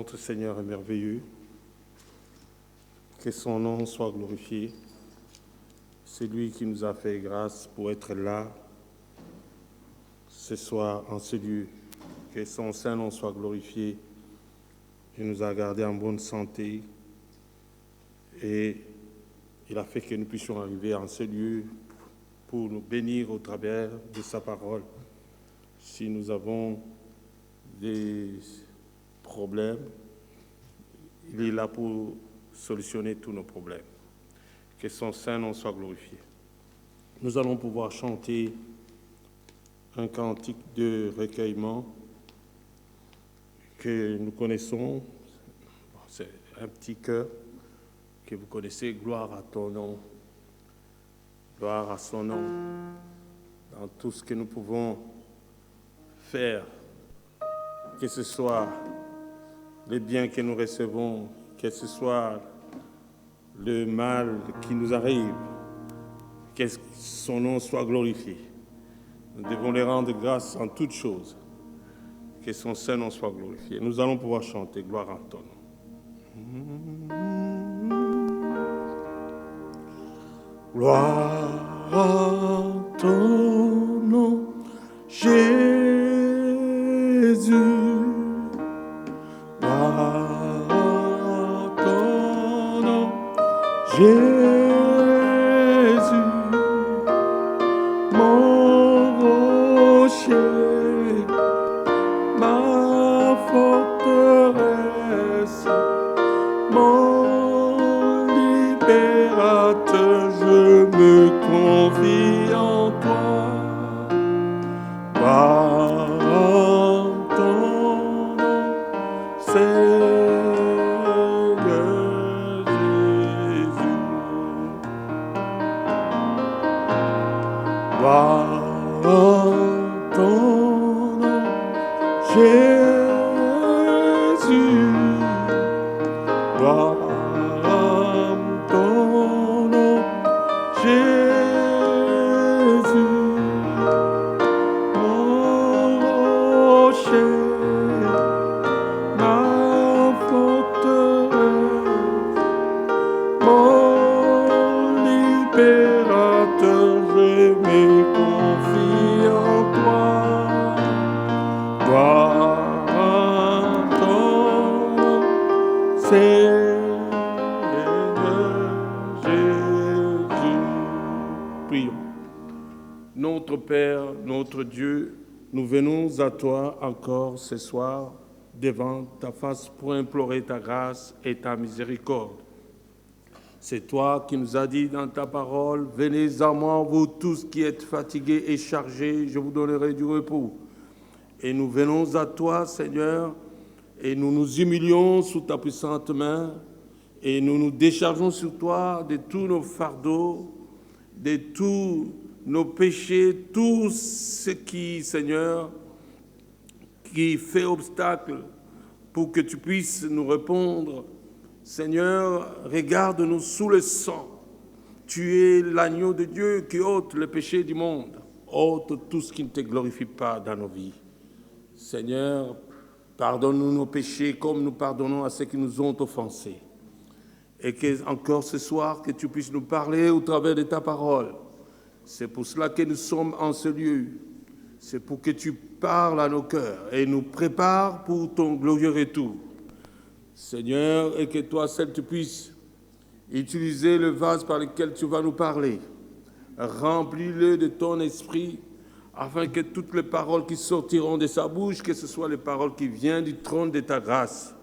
Notre Seigneur est merveilleux, que son nom soit glorifié. C'est lui qui nous a fait grâce pour être là ce soir en ce lieu. Que son saint nom soit glorifié. Il nous a gardés en bonne santé et il a fait que nous puissions arriver en ce lieu pour nous bénir au travers de sa parole. Si nous avons des problèmes, il est là pour solutionner tous nos problèmes. Que son saint nom soit glorifié. Nous allons pouvoir chanter un cantique de recueillement que nous connaissons. C'est un petit chœur que vous connaissez. Gloire à ton nom. Gloire à son nom. Dans tout ce que nous pouvons faire, que ce soit les biens que nous recevons, que ce soit le mal qui nous arrive, que son nom soit glorifié. Nous devons lui rendre grâce en toutes choses. Que son saint nom soit glorifié. Nous allons pouvoir chanter gloire à ton nom. Gloire à ton nom, Jésus. Gloire à ton nom, Jésus. Mon rocher, ma forteresse, mon libérateur, je me confie en toi. Gloire à ton nom, Seigneur Jésus. Gloire à ton nom, Jésus. Gloire à ton nom, Jésus. Mon rocher, ma forteresse, mon libérateur, je me confie en toi. Gloire à ton nom, Seigneur Jésus. Prions. Notre Père, notre Dieu, nous venons à toi encore ce soir devant ta face pour implorer ta grâce et ta miséricorde. C'est toi qui nous as dit dans ta parole, « Venez à moi, vous tous qui êtes fatigués et chargés, je vous donnerai du repos. » Et nous venons à toi, Seigneur, et nous nous humilions sous ta puissante main, et nous nous déchargeons sur toi de tous nos fardeaux, de tous nos péchés, tout ce qui, Seigneur, qui fait obstacle pour que tu puisses nous répondre. Seigneur, regarde-nous sous le sang. Tu es l'agneau de Dieu qui ôte le péché du monde. Ôte tout ce qui ne te glorifie pas dans nos vies. Seigneur, pardonne-nous nos péchés comme nous pardonnons à ceux qui nous ont offensés. Et que encore ce soir, que tu puisses nous parler au travers de ta parole. C'est pour cela que nous sommes en ce lieu. C'est pour que tu parles à nos cœurs et nous prépares pour ton glorieux retour. Seigneur, et que toi seul tu puisses utiliser le vase par lequel tu vas nous parler. Remplis-le de ton esprit, afin que toutes les paroles qui sortiront de sa bouche, que ce soit les paroles qui viennent du trône de ta grâce,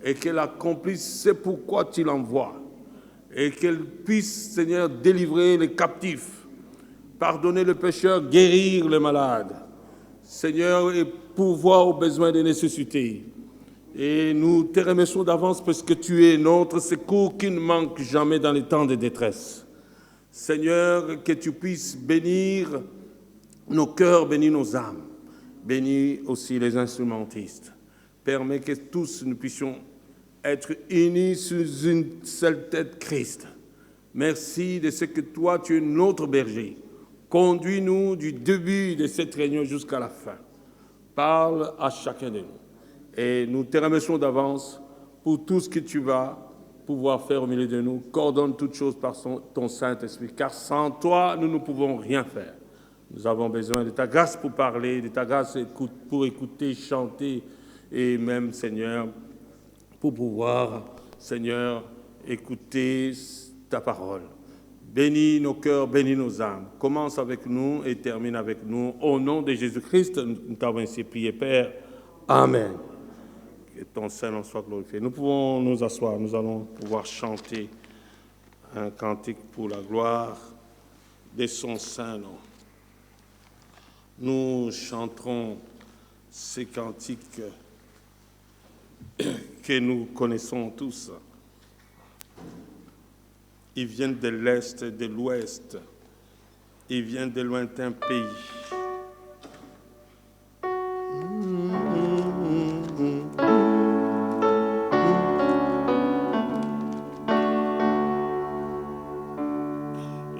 et qu'elle accomplisse ce pourquoi tu l'envoies, et qu'elle puisse, Seigneur, délivrer les captifs, pardonner les pécheurs, guérir les malades, Seigneur, et pourvoir aux besoins des nécessités. Et nous te remercions d'avance parce que tu es notre secours qui ne manque jamais dans les temps de détresse. Seigneur, que tu puisses bénir nos cœurs, bénir nos âmes, bénir aussi les instrumentistes. Permets que tous nous puissions être unis sous une seule tête, Christ. Merci de ce que toi, tu es notre berger. Conduis-nous du début de cette réunion jusqu'à la fin. Parle à chacun de nous. Et nous te remercions d'avance pour tout ce que tu vas pouvoir faire au milieu de nous. Coordonne toutes choses par ton Saint-Esprit, car sans toi, nous ne pouvons rien faire. Nous avons besoin de ta grâce pour parler, de ta grâce pour écouter, chanter, et même, Seigneur, pour pouvoir, Seigneur, écouter ta parole. Bénis nos cœurs, bénis nos âmes. Commence avec nous et termine avec nous. Au nom de Jésus-Christ, nous t'avons ainsi prié, Père. Amen. Que ton Saint-Nom soit glorifié. Nous pouvons nous asseoir. Nous allons pouvoir chanter un cantique pour la gloire de son Saint-Nom. Nous chanterons ces cantiques que nous connaissons tous. Ils viennent de l'Est, de l'Ouest. Ils viennent de lointains pays.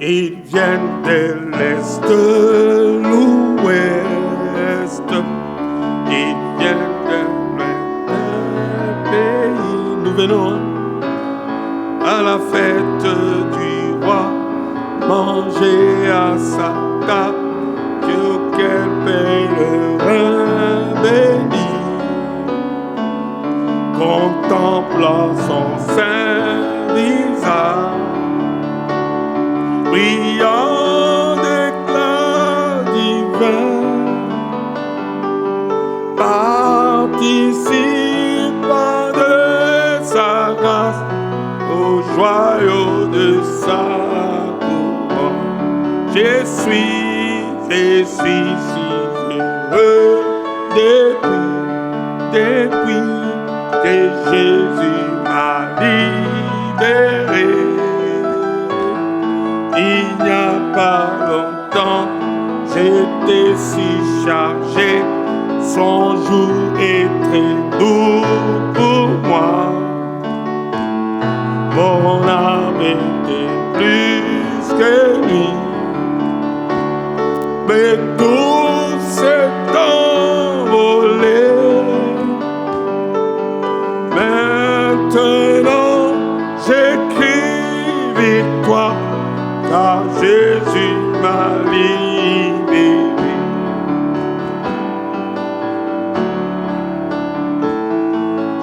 Ils viennent de l'Est, de l'Ouest. Ils viennent de lointains pays. Nous venons à la fête du roi, manger à sa table, Dieu quel pèlerin béni, contemplant son saint visage, brillant d'éclat divin, participant de sa grâce, au joyau de sa couronne. Je suis si heureux depuis que Jésus m'a libéré. Il n'y a pas longtemps, j'étais si chargé, son jour est très doux pour moi. Mon âme était plus que lui, mais tout s'est envolé. Maintenant, j'écris victoire, car Jésus m'a libéré.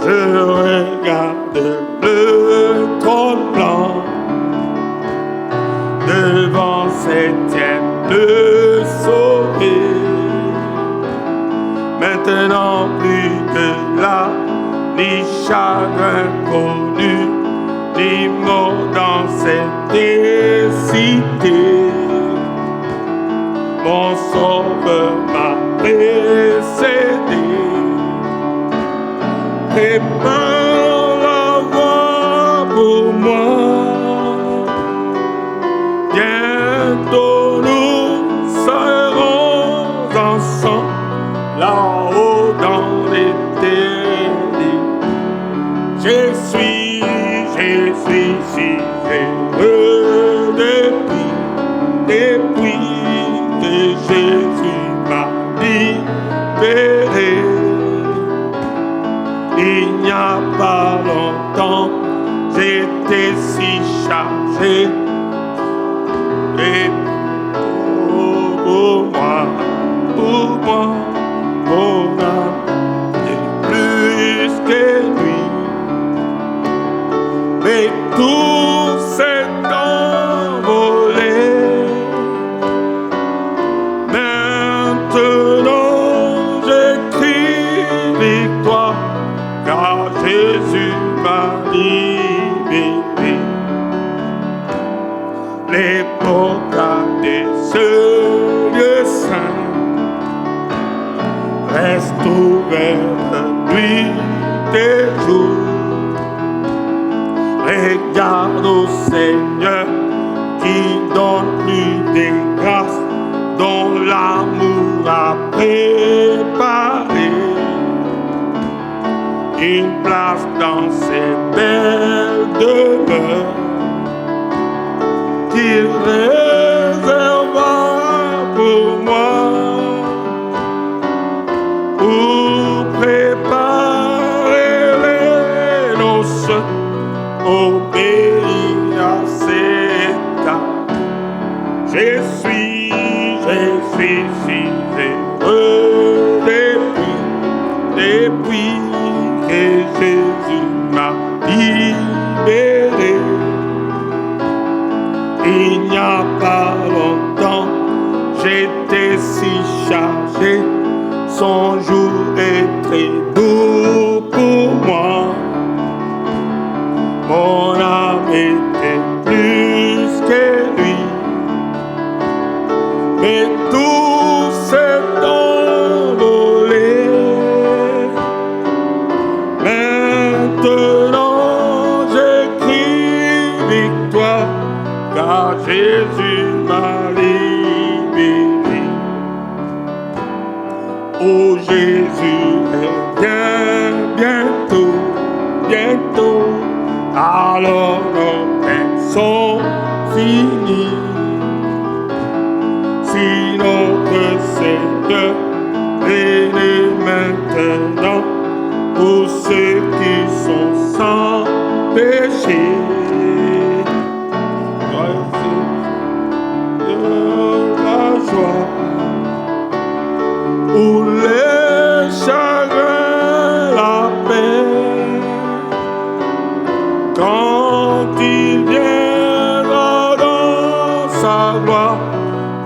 Je regarde le trône blanc, devant septième le sauvé. Maintenant plus que là, ni chagrin connu, ni mort dans cette cité. Mon sauveur m'a précédé, prépare la voie pour moi. Bientôt nous serons ensemble là-haut dans l'éternité. Je suis si heureux depuis que Jésus m'a libéré. Il n'y a pas longtemps, j'étais si chargé. Et pour moi, mon âme est plus que lui. Mais tout s'est envolé. Maintenant, j'écris victoire, car Jésus m'a libéré. Les portes de ce lieu saint restent ouvertes nuit et jour. Regarde au Seigneur qui donne plus des grâces, dont l'amour a préparé une place dans ses belles demeures qu'il réserva pour moi, pour préparer obéis à cet acte. Je suis si heureux depuis que Jésus m'a libéré. Il n'y a pas longtemps, j'étais si chargé, son jour est très doux pour moi. Mon âme était plus que lui, mais tout s'est envolé. Maintenant j'écris victoire, car Jésus m'a libéré. Oh Jésus revient bientôt, alors nos peines sont finies. Si notre Seigneur venait maintenant, pour ceux qui sont sans péché, de la joie, pour les chagrins, la paix, quand il viendra dans sa gloire,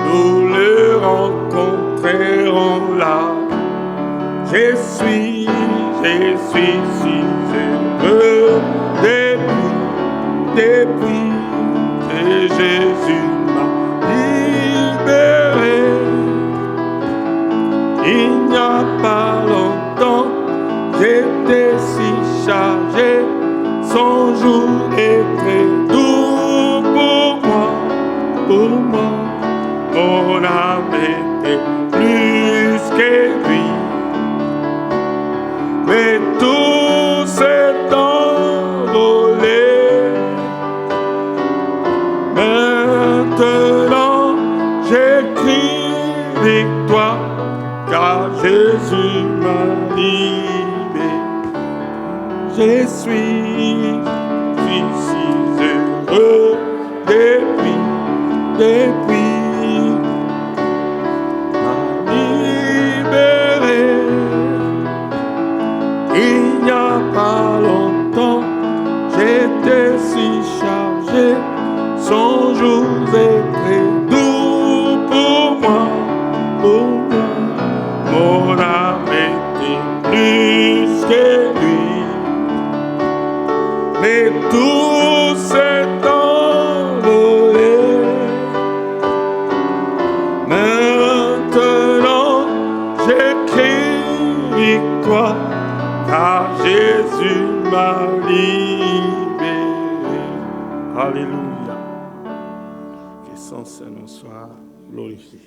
nous le rencontrerons là. Je suis si heureux depuis que Jésus m'a libéré. Il n'y a pas longtemps, j'étais si chargé, son jour est très doux pour moi. Mon âme était plus que lui, mais tout s'est envolé. Maintenant j'écris victoire, car Jésus m'a libéré. Je suis si heureux depuis m'a libéré. Il n'y a pas longtemps, j'étais si chargé, son jour est très doux pour moi. Mon âme était plus que lui, mais tout s'est envolé. Maintenant j'écris victoire, car Jésus m'a libéré. Alléluia. Que son Seigneur soit glorifié.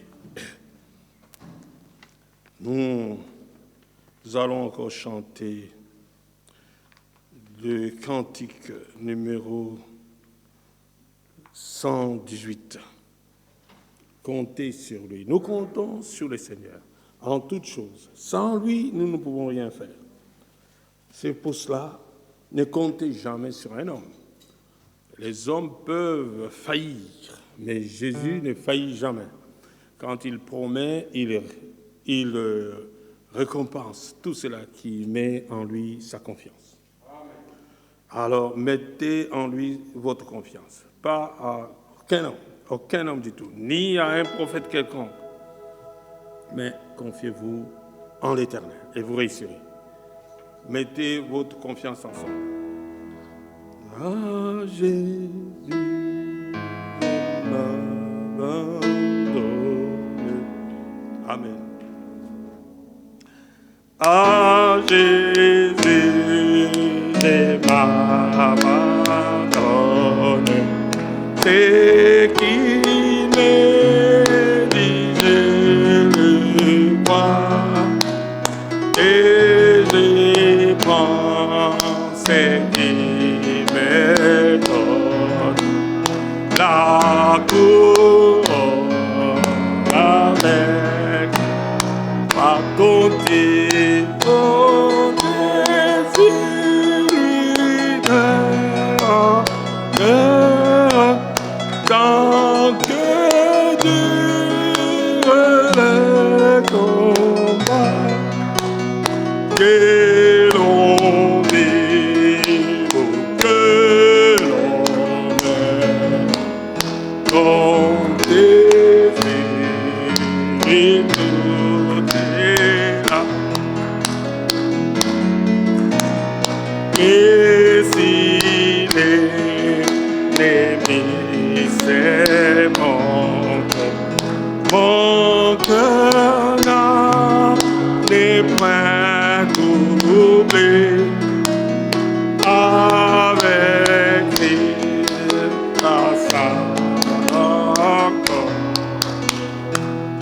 Nous allons encore chanter le cantique numéro 118. Comptez sur lui. Nous comptons sur le Seigneur en toutes choses. Sans lui, nous ne pouvons rien faire. C'est pour cela, ne comptez jamais sur un homme. Les hommes peuvent faillir, mais Jésus ne faillit jamais. Quand il promet, il récompense tout cela qui met en lui sa confiance. Amen. Alors, mettez en lui votre confiance. Pas à aucun homme du tout, ni à un prophète quelconque. Mais confiez-vous en l'Éternel et vous réussirez. Mettez votre confiance en son. Ah, Jésus m'abandonne. Amen. Ah, Jésus m'abandonne. C'est qui me dit je le crois. Et je prends ce qui me donne la couronne avec ma compter sur lui. l'ennemi, c'est mon cœur n'est point troublé. Avec Christ à sa encore,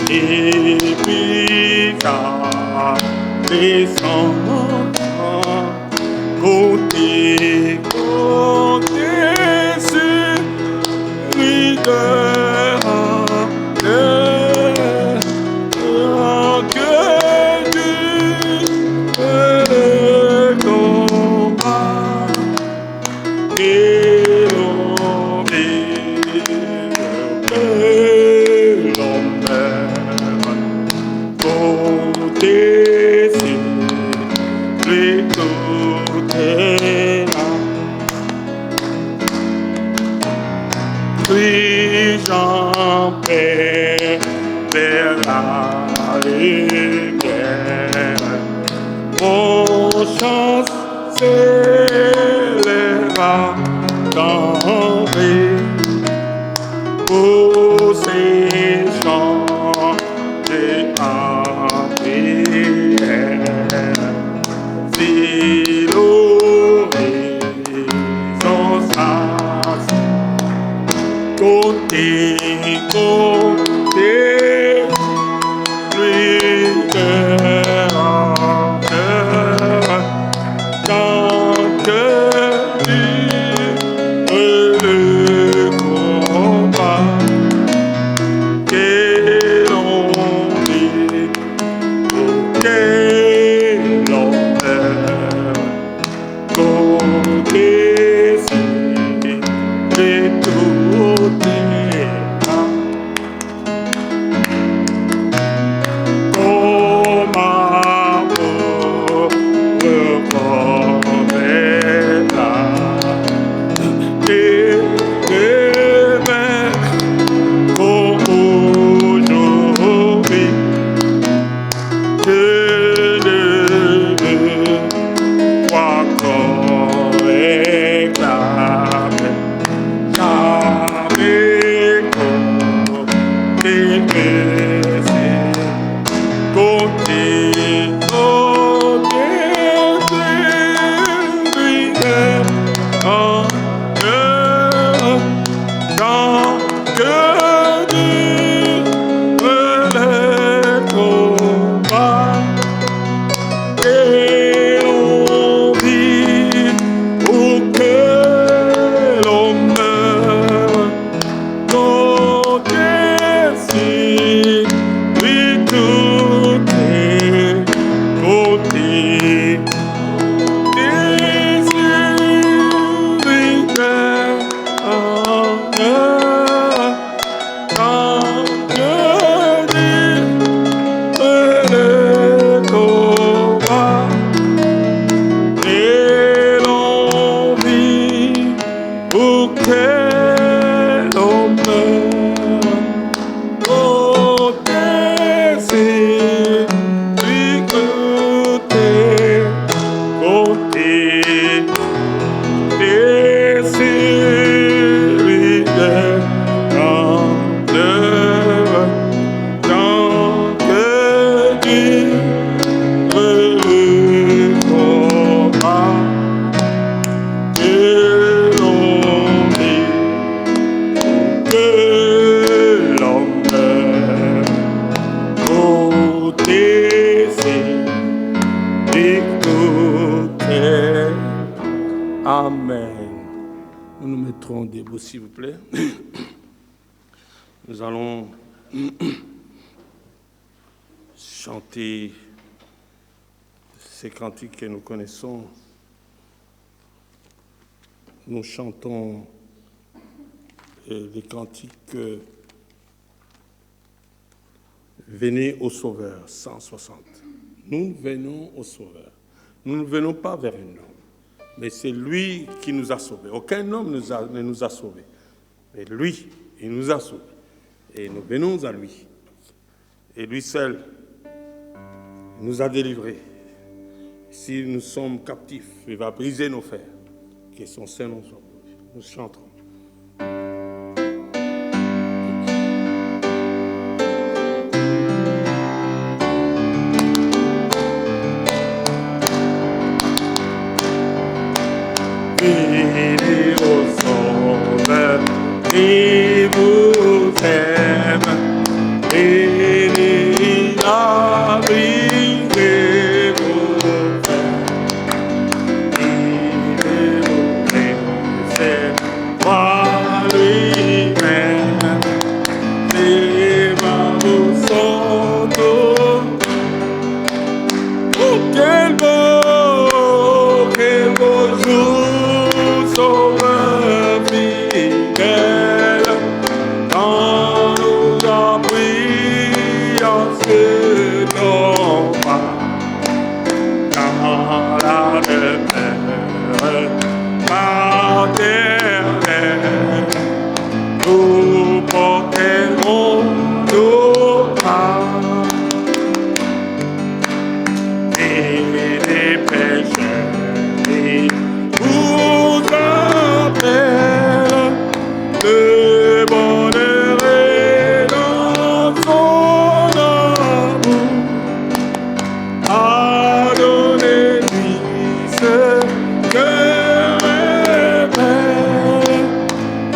et puis à descendre, côté sur lui que Dieu le combat. Et l'on vit que l'on aime, côté sur lui tout est là. Puis-j'en paix vers la lumière, mon chant s'élèvera d'entrée pour ces chants en prière. Si l'horizon s'assied, côté, lui cœur, tant que Dieu le combat, que l'on vit, que l'on meurt, côté si, et tout est là. Oh ma pauvre et demain comme aujourd'hui, je ne veux pas qu'on réclame jamais qu'on dépaisse côté tant que Dieu le combat, et l'on vit ou que l'on meurt, côté si, lui tout est côté. Amen. Nous nous mettrons debout, s'il vous plaît. Nous allons chanter ces cantiques que nous connaissons. Nous chantons les cantiques Venez au Sauveur, 160. Nous venons au Sauveur. Nous ne venons pas vers un homme, mais c'est lui qui nous a sauvés. Aucun homme ne nous a sauvés, mais lui, il nous a sauvés. Et nous venons à lui. Et lui seul nous a délivrés. Si nous sommes captifs, il va briser nos fers. Que son Saint-Nom soit glorifié. Nous chantons. Venez au Sauveur, il vous aime, venez abriser vos frères, il vous laisse par lui-même, c'est par vos santos. Oh, quel beau jour! Sauveur fidèle, quand nous appuyons sur ton pas, dans la demeure paternelle, nous porterons nos pas. Et les pécheurs vous appelle, le bonheur est dans son amour. Adonnez-lui ce que révèle,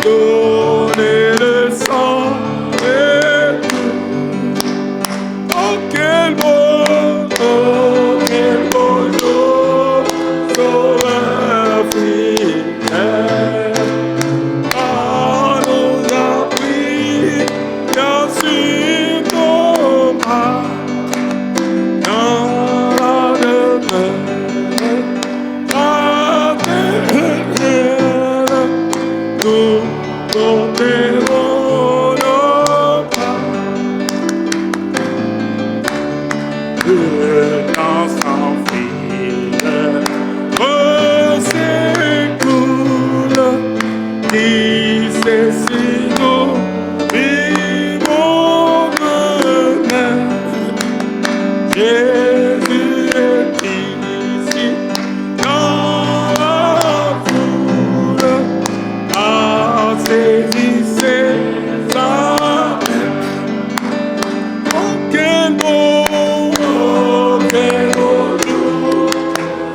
donnez le sang et tout. Oh, quel beau jour, Sauveur fidèle, quand nous appuyons sur ton pas, dans la demeure paternelle, nous porterons nos pas. Le temps s'enfile, s'écoule, qui sait si nous vivons demain. Jésus est ici, dans la foule, saisissez sa main. Oh, quel beau jour,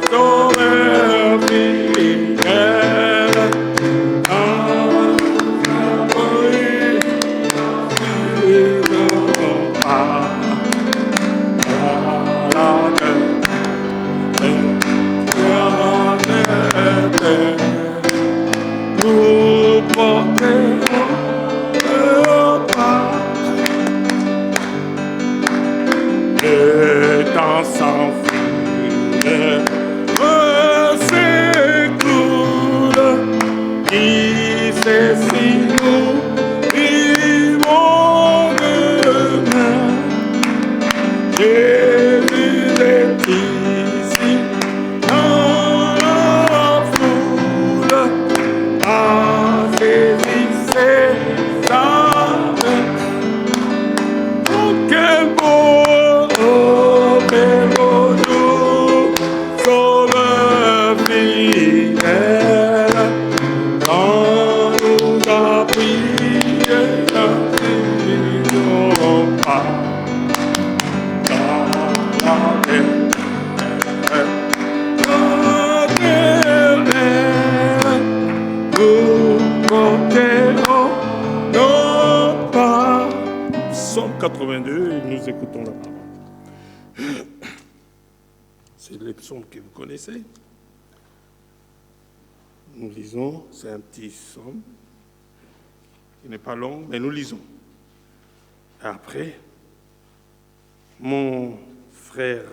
Sauveur fidèle, quand nous appuyons sur ton pas, dans la demeure, nous porterons nos pas. Le temps s'enfuit, s'écoule, qui sait si nous vivons demain. Jésus est ici, dans la foule, saisissez sa main. Oh, quel beau jour, Sauveur fidèle, quand nous appuyons sur ton pas, dans la demeure paternelle, nous porterons nos pas. Psaume 82, et nous écoutons la parole. C'est les psaumes que vous connaissez. Nous lisons, c'est un petit psaume qui n'est pas long, mais nous lisons. Et après, mon frère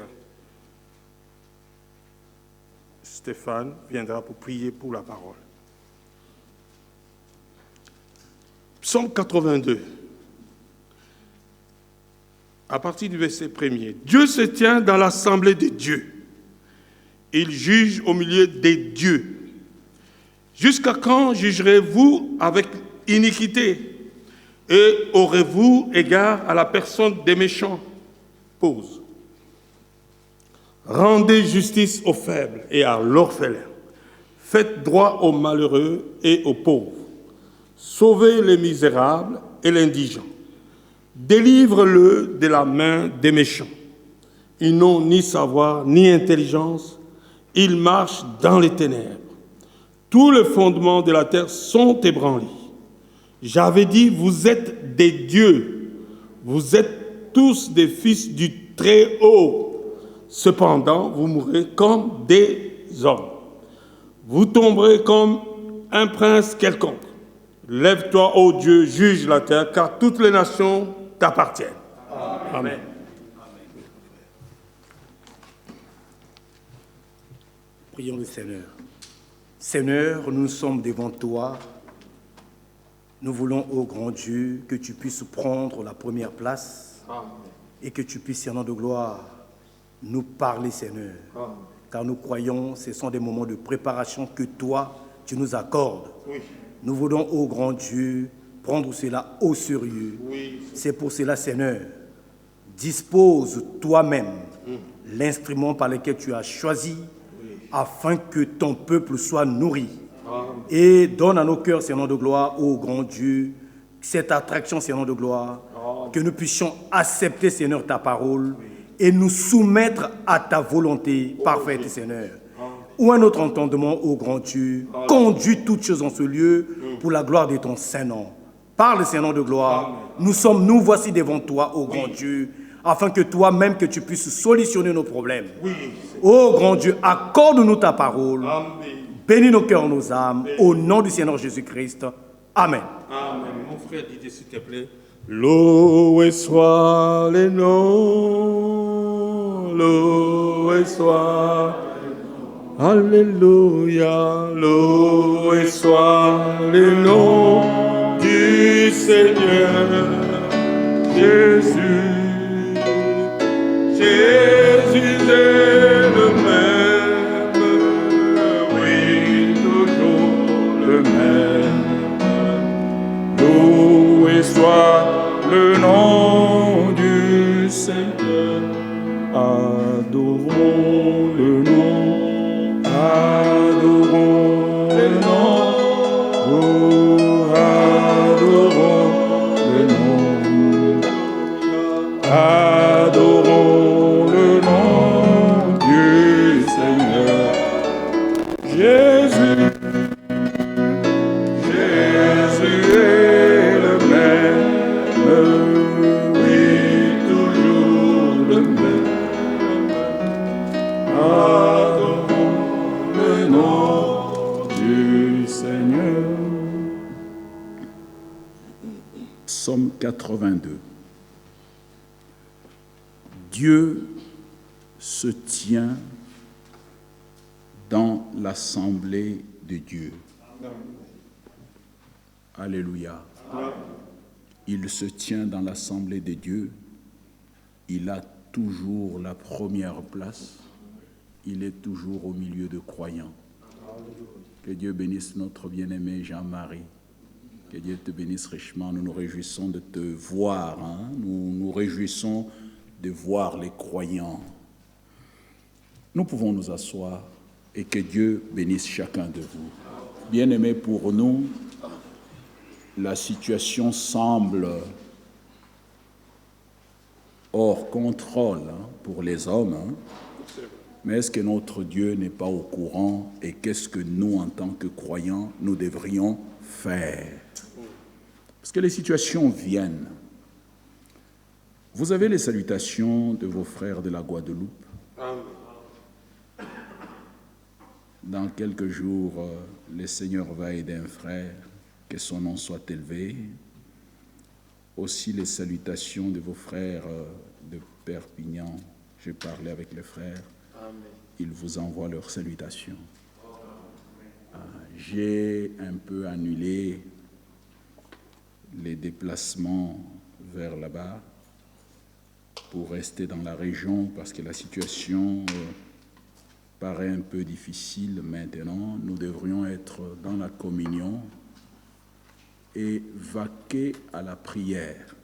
Stéphane viendra pour prier pour la parole. Psaume 82. À partir du verset 1er. Dieu se tient dans l'assemblée des dieux. Il juge au milieu des dieux. Jusqu'à quand jugerez-vous avec iniquité et aurez-vous égard à la personne des méchants? Pause. Rendez justice aux faibles et à l'orphelin. Faites droit aux malheureux et aux pauvres. Sauvez les misérables et l'indigent. Délivre-le de la main des méchants. Ils n'ont ni savoir ni intelligence. Ils marchent dans les ténèbres. Tous les fondements de la terre sont ébranlés. J'avais dit, vous êtes des dieux. Vous êtes tous des fils du Très-Haut. Cependant, vous mourrez comme des hommes. Vous tomberez comme un prince quelconque. Lève-toi, ô Dieu, juge la terre, car toutes les nations t'appartiennent. Amen. Prions le Seigneur. Seigneur, nous sommes devant toi. Nous voulons, ô grand Dieu, que tu puisses prendre la première place. Amen. Et que tu puisses, Seigneur de gloire, nous parler, Seigneur. Amen. Car nous croyons que ce sont des moments de préparation que toi, tu nous accordes. Oui. Nous voulons, ô grand Dieu, prendre cela au sérieux. Oui. C'est pour cela, Seigneur, dispose toi-même l'instrument par lequel tu as choisi afin que ton peuple soit nourri. Amen. Et donne à nos cœurs, Seigneur de gloire, ô grand Dieu, cette attraction, Seigneur de gloire, Amen. Que nous puissions accepter, Seigneur, ta parole et nous soumettre à ta volonté parfaite, oui. Seigneur. Ou un autre entendement, ô grand Dieu, conduis toutes choses en ce lieu pour la gloire de ton Saint-Nom. Parle, Seigneur de gloire. Amen. Nous voici devant toi, ô grand Dieu, afin que toi-même, que tu puisses solutionner nos problèmes. Oui. Ô grand Dieu, accorde-nous ta parole. Amen. Bénis nos cœurs, nos âmes, au nom du Seigneur Jésus-Christ. Amen. Amen. Mon frère Didier, s'il te plaît. Loué soit le nom, loué soit. Alléluia, loué soit le nom du Seigneur Jésus. Jésus est le même, oui, toujours le même. Loué soit le nom du Seigneur. Adorons le nom. Adorons le nom, oh, adorons le nom, adorons le nom du Seigneur. Jésus, Jésus est le même, oui, toujours le même. Psaume 82. Dieu se tient dans l'assemblée de Dieu. Alléluia. Il se tient dans l'assemblée de Dieu. Il a toujours la première place. Il est toujours au milieu de croyants. Que Dieu bénisse notre bien-aimé Jean-Marie. Que Dieu te bénisse richement. Nous nous réjouissons de te voir. Nous nous réjouissons de voir les croyants. Nous pouvons nous asseoir et que Dieu bénisse chacun de vous. Bien-aimés, pour nous, la situation semble hors contrôle pour les hommes. Mais est-ce que notre Dieu n'est pas au courant et qu'est-ce que nous, en tant que croyants, nous devrions faire? Parce que les situations viennent. Vous avez les salutations de vos frères de la Guadeloupe. Dans quelques jours, le Seigneur va aider un frère, que son nom soit élevé. Aussi les salutations de vos frères de Perpignan. J'ai parlé avec les frères. Ils vous envoient leurs salutations. J'ai un peu annulé les déplacements vers là-bas pour rester dans la région parce que la situation paraît un peu difficile maintenant. Nous devrions être dans la communion et vaquer à la prière.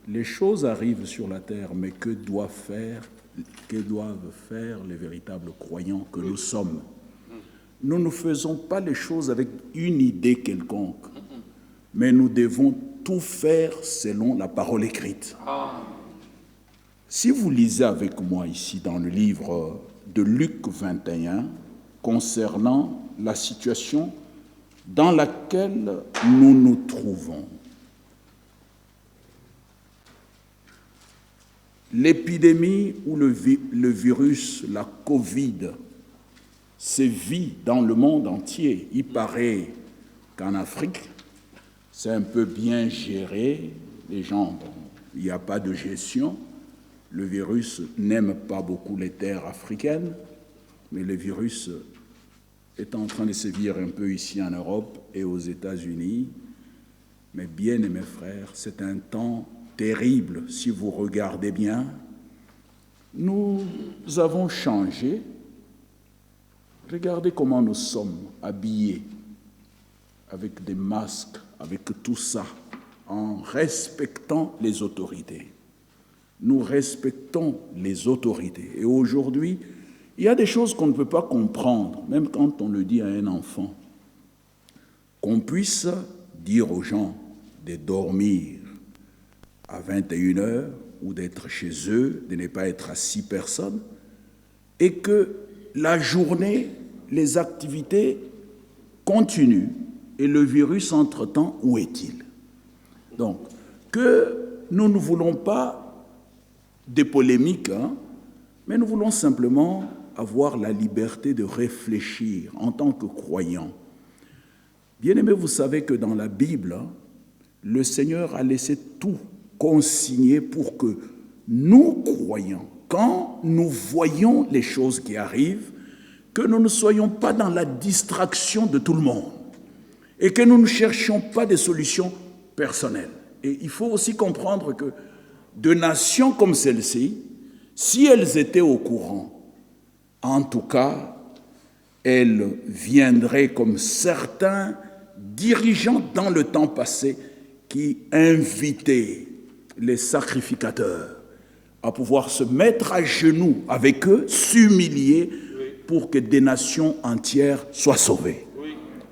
Les choses arrivent sur la terre, mais que doivent faire les véritables croyants que nous sommes? nous ne faisons pas les choses avec une idée quelconque, mais nous devons tout faire selon la parole écrite. Si vous lisez avec moi ici dans le livre de Luc 21, concernant la situation dans laquelle nous nous trouvons, l'épidémie ou le virus, la Covid, sévit dans le monde entier. Il paraît qu'en Afrique, c'est un peu bien géré. Les gens, il n'y a pas de gestion. Le virus n'aime pas beaucoup les terres africaines, mais le virus est en train de sévir un peu ici en Europe et aux États-Unis. Mais bien aimés frères, c'est un temps terrible si vous regardez bien. Nous avons changé. Regardez comment nous sommes habillés, avec des masques, avec tout ça, en respectant les autorités. Nous respectons les autorités. Et aujourd'hui, il y a des choses qu'on ne peut pas comprendre, même quand on le dit à un enfant. Qu'on puisse dire aux gens de dormir à 21h ou d'être chez eux, de ne pas être à 6 personnes, et que la journée, les activités continuent et le virus, entre-temps, où est-il? Donc, que nous ne voulons pas des polémiques, mais nous voulons simplement avoir la liberté de réfléchir en tant que croyants. Bien-aimés, vous savez que dans la Bible, le Seigneur a laissé tout consigné pour que nous, croyants, quand nous voyons les choses qui arrivent, que nous ne soyons pas dans la distraction de tout le monde et que nous ne cherchions pas des solutions personnelles. Et il faut aussi comprendre que de nations comme celle-ci, si elles étaient au courant, en tout cas, elles viendraient comme certains dirigeants dans le temps passé qui invitaient les sacrificateurs à pouvoir se mettre à genoux avec eux, s'humilier pour que des nations entières soient sauvées.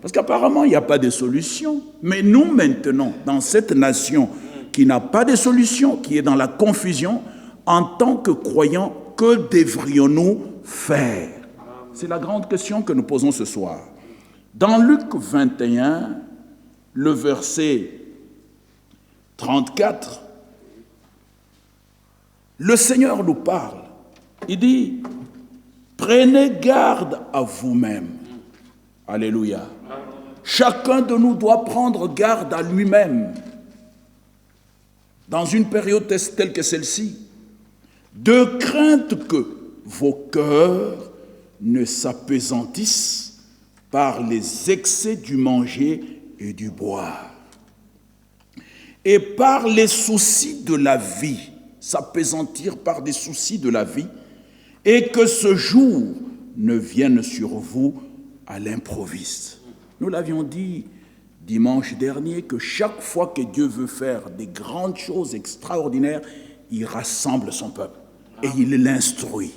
Parce qu'apparemment, il n'y a pas de solution. Mais nous, maintenant, dans cette nation qui n'a pas de solution, qui est dans la confusion, en tant que croyants, que devrions-nous faire? C'est la grande question que nous posons ce soir. Dans Luc 21, le verset 34, le Seigneur nous parle. Il dit, prenez garde à vous-même. Alléluia. Chacun de nous doit prendre garde à lui-même. Dans une période telle que celle-ci, de crainte que vos cœurs ne s'appesantissent par les excès du manger et du boire, et par les soucis de la vie, s'appesantir par des soucis de la vie, et que ce jour ne vienne sur vous à l'improviste. Nous l'avions dit dimanche dernier que chaque fois que Dieu veut faire des grandes choses extraordinaires, il rassemble son peuple et il l'instruit.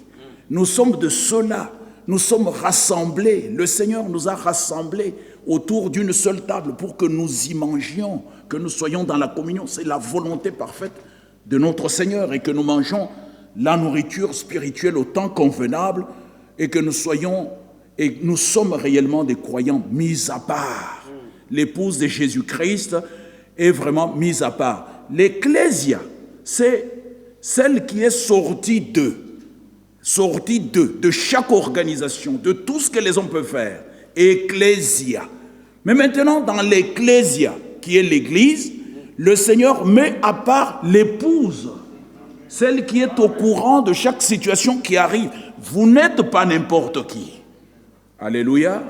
Nous sommes de ceux-là, nous sommes rassemblés, le Seigneur nous a rassemblés autour d'une seule table pour que nous y mangions, que nous soyons dans la communion. C'est la volonté parfaite de notre Seigneur et que nous mangeons la nourriture spirituelle au temps convenable et que nous soyons et nous sommes réellement des croyants mis à part. L'épouse de Jésus-Christ est vraiment mise à part. L'ecclésia, c'est celle qui est sortie de chaque organisation, de tout ce que les hommes peuvent faire. Ecclésia. Mais maintenant, dans l'ecclésia, qui est l'église, le Seigneur met à part l'épouse, celle qui est au courant de chaque situation qui arrive. Vous n'êtes pas n'importe qui. Alléluia.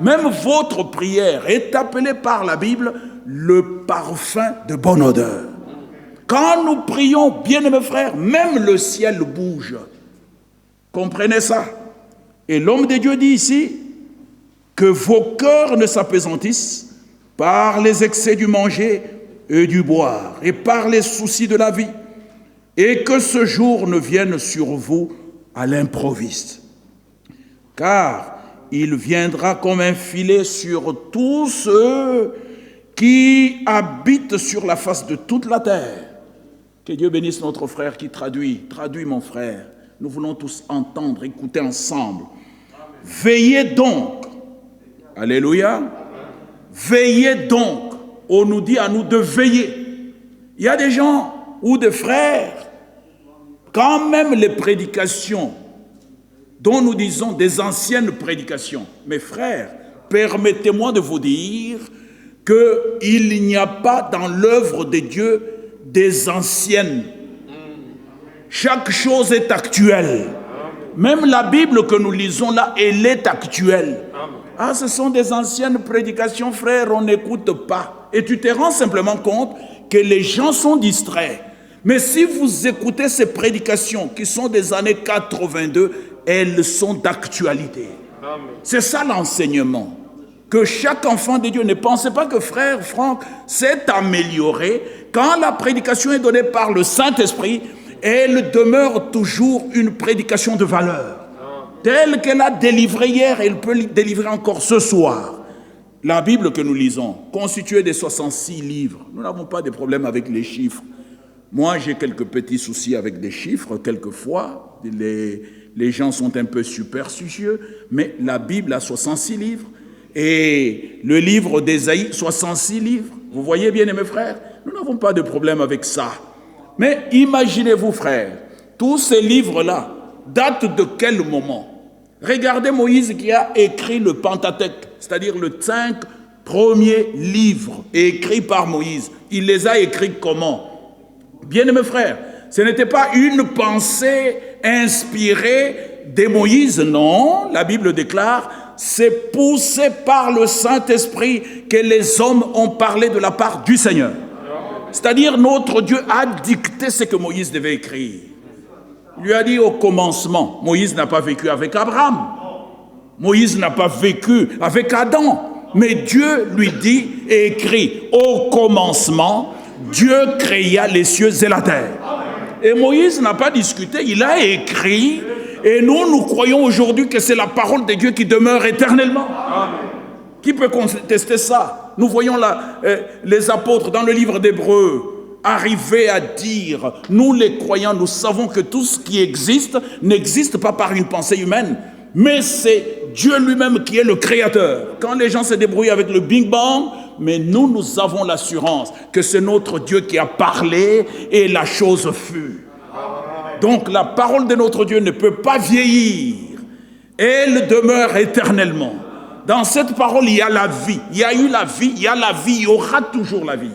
Même votre prière est appelée par la Bible le parfum de bonne odeur. Quand nous prions, bien-aimés frères, même le ciel bouge. Comprenez ça. Et l'homme de Dieu dit ici que vos cœurs ne s'appesantissent par les excès du manger et du boire et par les soucis de la vie, et que ce jour ne vienne sur vous à l'improviste. Car il viendra comme un filet sur tous ceux qui habitent sur la face de toute la terre. Que Dieu bénisse notre frère qui traduit. Traduis mon frère. Nous voulons tous entendre, écouter ensemble. Veillez donc. Alléluia. Veillez donc. On nous dit à nous de veiller. Il y a des gens ou des frères, quand même les prédications dont nous disons des anciennes prédications. Mes frères, permettez-moi de vous dire qu'il n'y a pas dans l'œuvre de Dieu des anciennes. Chaque chose est actuelle. Même la Bible que nous lisons là, elle est actuelle. Ah, ce sont des anciennes prédications, frère, on n'écoute pas. Et tu te rends simplement compte que les gens sont distraits. Mais si vous écoutez ces prédications qui sont des années 82, elles sont d'actualité. C'est ça l'enseignement. Que chaque enfant de Dieu, ne pensez pas que frère Franck s'est amélioré. Quand la prédication est donnée par le Saint-Esprit, elle demeure toujours une prédication de valeur. Telle qu'elle a délivré hier, elle peut délivrer encore ce soir. La Bible que nous lisons, constituée de 66 livres, nous n'avons pas de problème avec les chiffres. Moi, j'ai quelques petits soucis avec des chiffres, quelquefois. Les gens sont un peu superstitieux, mais la Bible a 66 livres. Et le livre d'Ésaïe, 66 livres. Vous voyez bien, mes frères, nous n'avons pas de problème avec ça. Mais imaginez-vous, frères, tous ces livres-là datent de quel moment? Regardez Moïse qui a écrit le Pentateuque, c'est-à-dire les 5 premiers livres écrits par Moïse. Il les a écrits comment? Bien, mes frères, ce n'était pas une pensée inspirée de Moïse, non. La Bible déclare, c'est poussé par le Saint-Esprit que les hommes ont parlé de la part du Seigneur. C'est-à-dire, notre Dieu a dicté ce que Moïse devait écrire. Il lui a dit au commencement, Moïse n'a pas vécu avec Abraham. Moïse n'a pas vécu avec Adam. Mais Dieu lui dit et écrit, au commencement, Dieu créa les cieux et la terre. Et Moïse n'a pas discuté, il a écrit. Et nous croyons aujourd'hui que c'est la parole de Dieu qui demeure éternellement. Amen. Qui peut contester ça? Nous voyons là les apôtres dans le livre d'Hébreux arriver à dire, nous les croyants, nous savons que tout ce qui existe n'existe pas par une pensée humaine, mais c'est Dieu lui-même qui est le créateur. Quand les gens se débrouillent avec le Big Bang, mais nous avons l'assurance que c'est notre Dieu qui a parlé et la chose fut. Donc la parole de notre Dieu ne peut pas vieillir. Elle demeure éternellement. Dans cette parole, il y a la vie. Il y a eu la vie, il y a la vie, il y aura toujours la vie.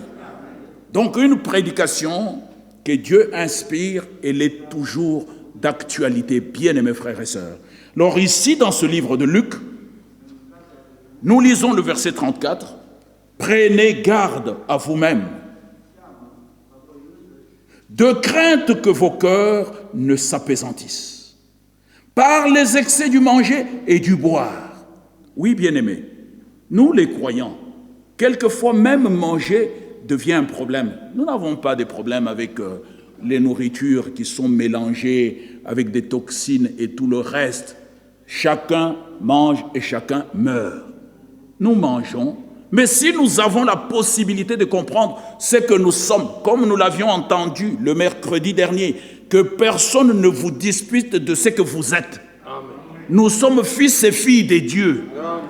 Donc une prédication que Dieu inspire, elle est toujours d'actualité, bien-aimés frères et sœurs. Alors ici, dans ce livre de Luc, nous lisons le verset 34. « Prenez garde à vous-même, de crainte que vos cœurs ne s'apeisantissent par les excès du manger et du boire. » Oui, bien-aimés, nous les croyants, quelquefois même manger devient un problème. Nous n'avons pas de problème avec les nourritures qui sont mélangées avec des toxines et tout le reste. Chacun mange et chacun meurt. Nous mangeons, mais si nous avons la possibilité de comprendre ce que nous sommes, comme nous l'avions entendu le mercredi dernier, que personne ne vous dispute de ce que vous êtes. Amen. Nous sommes fils et filles de Dieu.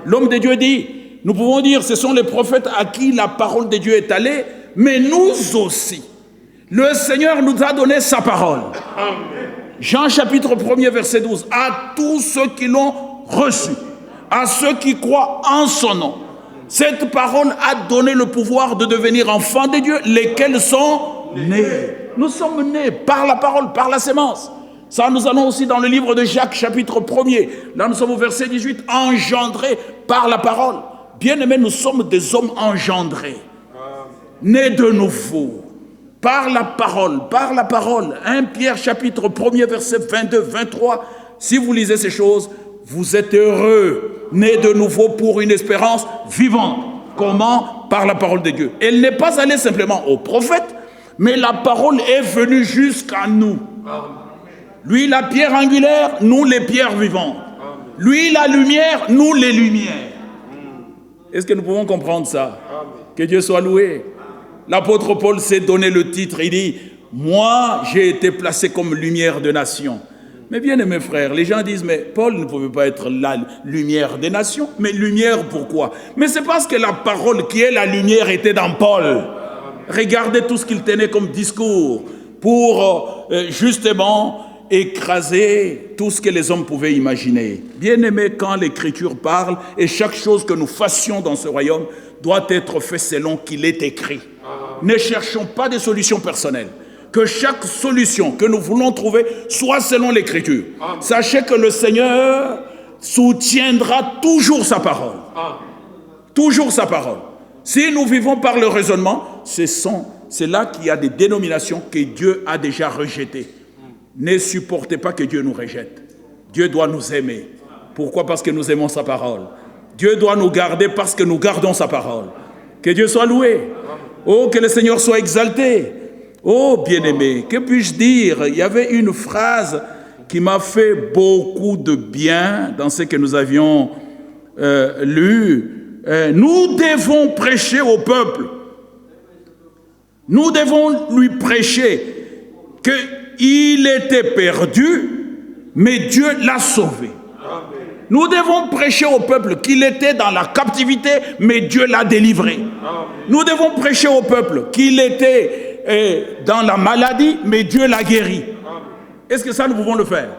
L'homme de Dieu dit, nous pouvons dire, ce sont les prophètes à qui la parole de Dieu est allée, mais nous aussi. Le Seigneur nous a donné sa parole. Amen. Jean chapitre 1er verset 12. À tous ceux qui l'ont reçu, à ceux qui croient en son nom, cette parole a donné le pouvoir de devenir enfants de Dieu, lesquels sont nés. Nous sommes nés par la parole, par la sémence. Ça, nous allons aussi dans le livre de Jacques, chapitre 1er. Là, nous sommes au verset 18, engendrés par la parole. Bien-aimés, nous sommes des hommes engendrés, nés de nouveau, par la parole, par la parole. 1 Pierre, chapitre 1er, verset 22, 23. Si vous lisez ces choses, vous êtes heureux, nés de nouveau pour une espérance vivante. Comment? Par la parole de Dieu. Elle n'est pas allée simplement aux prophètes, mais la parole est venue jusqu'à nous. Lui, la pierre angulaire, nous, les pierres vivantes. Lui, la lumière, nous, les lumières. Est-ce que nous pouvons comprendre ça? Que Dieu soit loué. L'apôtre Paul s'est donné le titre. Il dit, moi, j'ai été placé comme lumière de nation. Mais bien aimés frères, les gens disent, mais Paul ne pouvait pas être la lumière des nations. Mais lumière, pourquoi? Mais c'est parce que la parole qui est la lumière était dans Paul. Regardez tout ce qu'il tenait comme discours pour justement écraser tout ce que les hommes pouvaient imaginer. Bien aimé, quand l'Écriture parle, et chaque chose que nous fassions dans ce royaume doit être fait selon qu'il est écrit. Ne cherchons pas des solutions personnelles. Que chaque solution que nous voulons trouver soit selon l'Écriture. Sachez que le Seigneur soutiendra toujours sa parole. Toujours sa parole. Si nous vivons par le raisonnement, c'est là qu'il y a des dénominations que Dieu a déjà rejetées. Ne supportez pas que Dieu nous rejette. Dieu doit nous aimer. Pourquoi? Parce que nous aimons sa parole. Dieu doit nous garder parce que nous gardons sa parole. Que Dieu soit loué. Oh, que le Seigneur soit exalté. Oh, bien-aimé, que puis-je dire? Il y avait une phrase qui m'a fait beaucoup de bien dans ce que nous avions lu. Nous devons prêcher au peuple. Nous devons lui prêcher qu'il était perdu, mais Dieu l'a sauvé. Nous devons prêcher au peuple qu'il était dans la captivité, mais Dieu l'a délivré. Nous devons prêcher au peuple qu'il était dans la maladie, mais Dieu l'a guéri. Est-ce que ça, nous pouvons le faire?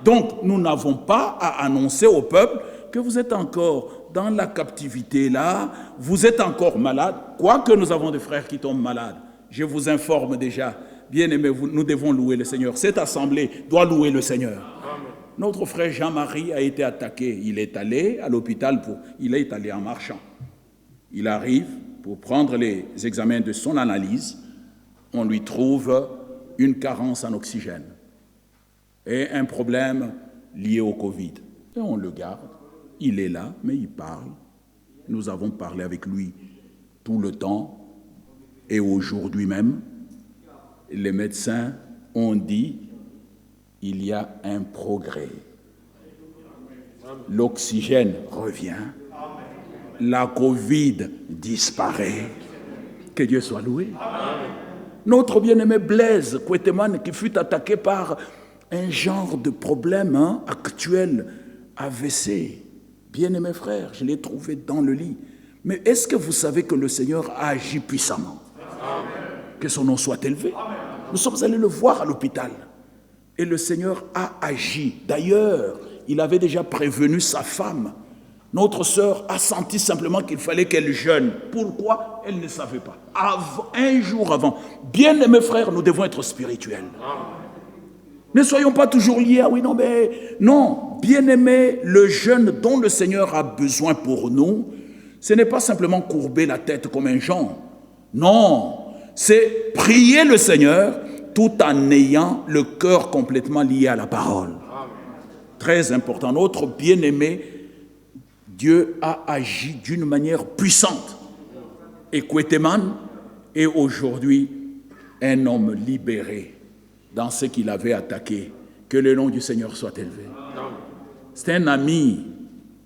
Donc, nous n'avons pas à annoncer au peuple que vous êtes encore dans la captivité là, vous êtes encore malade, quoique nous avons des frères qui tombent malades. Je vous informe déjà, bien-aimés, nous devons louer le Seigneur. Cette assemblée doit louer le Seigneur. Amen. Notre frère Jean-Marie a été attaqué. Il est allé à l'hôpital, il est allé en marchant. Il arrive pour prendre les examens de son analyse. On lui trouve une carence en oxygène et un problème lié au Covid. Et on le garde. Il est là, mais il parle. Nous avons parlé avec lui tout le temps. Et aujourd'hui même, les médecins ont dit il y a un progrès. L'oxygène revient. La Covid disparaît. Que Dieu soit loué. Notre bien-aimé Blaise Koueteman, qui fut attaqué par un genre de problème actuel, AVC. Bien-aimé frère, je l'ai trouvé dans le lit. Mais est-ce que vous savez que le Seigneur a agi puissamment? Amen. Que son nom soit élevé. Amen. Nous sommes allés le voir à l'hôpital. Et le Seigneur a agi. D'ailleurs, il avait déjà prévenu sa femme. Notre sœur a senti simplement qu'il fallait qu'elle jeûne. Pourquoi? Elle ne savait pas. Un jour avant. Bien-aimés frères, nous devons être spirituels. Ne soyons pas toujours liés à oui, non, mais non. Bien-aimés, le jeûne dont le Seigneur a besoin pour nous, ce n'est pas simplement courber la tête comme un Jean. Non, c'est prier le Seigneur tout en ayant le cœur complètement lié à la parole. Très important. Notre bien-aimé, Dieu a agi d'une manière puissante. Et Koueteman est aujourd'hui un homme libéré dans ce qu'il avait attaqué. Que le nom du Seigneur soit élevé. C'est un ami.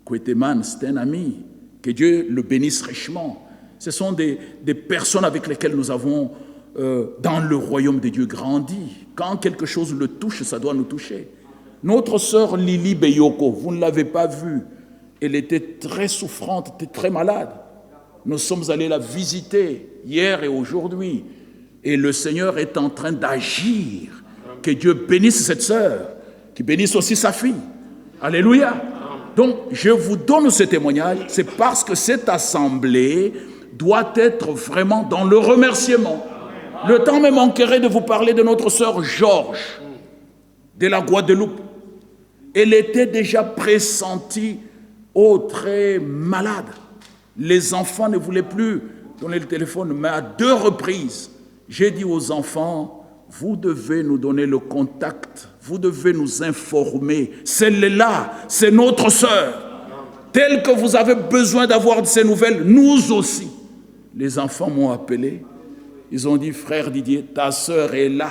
Koueteman, c'est un ami. Que Dieu le bénisse richement. Ce sont des personnes avec lesquelles nous avons, dans le royaume de Dieu, grandi. Quand quelque chose le touche, ça doit nous toucher. Notre sœur Lili Beyoko, vous ne l'avez pas vue. Elle était très souffrante, était très malade. Nous sommes allés la visiter hier et aujourd'hui. Et le Seigneur est en train d'agir. Que Dieu bénisse cette sœur, qui bénisse aussi sa fille. Alléluia. Donc, je vous donne ce témoignage, c'est parce que cette assemblée doit être vraiment dans le remerciement. Le temps me manquerait de vous parler de notre sœur Georges, de la Guadeloupe. Elle était déjà pressentie, très malade. Les enfants ne voulaient plus donner le téléphone, mais à 2 reprises, j'ai dit aux enfants, vous devez nous donner le contact, vous devez nous informer. Celle-là, c'est notre sœur. Telle que vous avez besoin d'avoir de ces nouvelles, nous aussi. Les enfants m'ont appelé. Ils ont dit, frère Didier, ta sœur est là.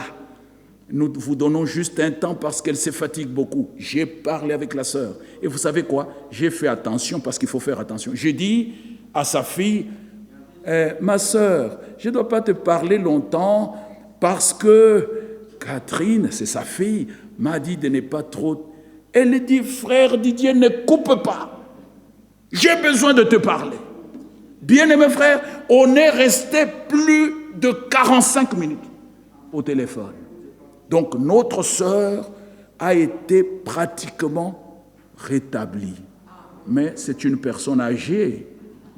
Nous vous donnons juste un temps parce qu'elle se fatigue beaucoup. J'ai parlé avec la sœur. Et vous savez quoi? J'ai fait attention parce qu'il faut faire attention. J'ai dit à sa fille, ma sœur, je ne dois pas te parler longtemps parce que Catherine, c'est sa fille, m'a dit de ne pas trop... Elle dit, frère Didier, ne coupe pas. J'ai besoin de te parler. Bien-aimé frère, on est resté plus de 45 minutes au téléphone. Donc notre sœur a été pratiquement rétablie. Mais c'est une personne âgée,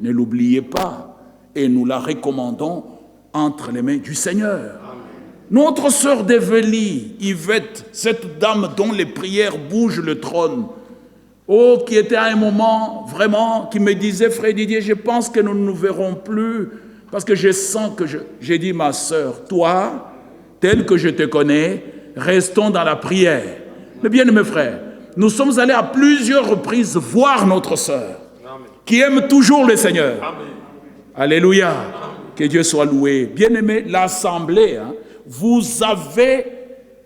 ne l'oubliez pas. Et nous la recommandons entre les mains du Seigneur. Notre sœur d'Évelie, Yvette, cette dame dont les prières bougent le trône, oh, qui était à un moment vraiment, qui me disait, frère Didier, je pense que nous ne nous verrons plus, parce que je sens que j'ai dit, ma sœur, toi, tel que je te connais, restons dans la prière. Mais bien, mes frères, nous sommes allés à plusieurs reprises voir notre sœur, qui aime toujours le Seigneur. Amen. Alléluia. Amen. Que Dieu soit loué. Bien-aimé, l'assemblée, vous avez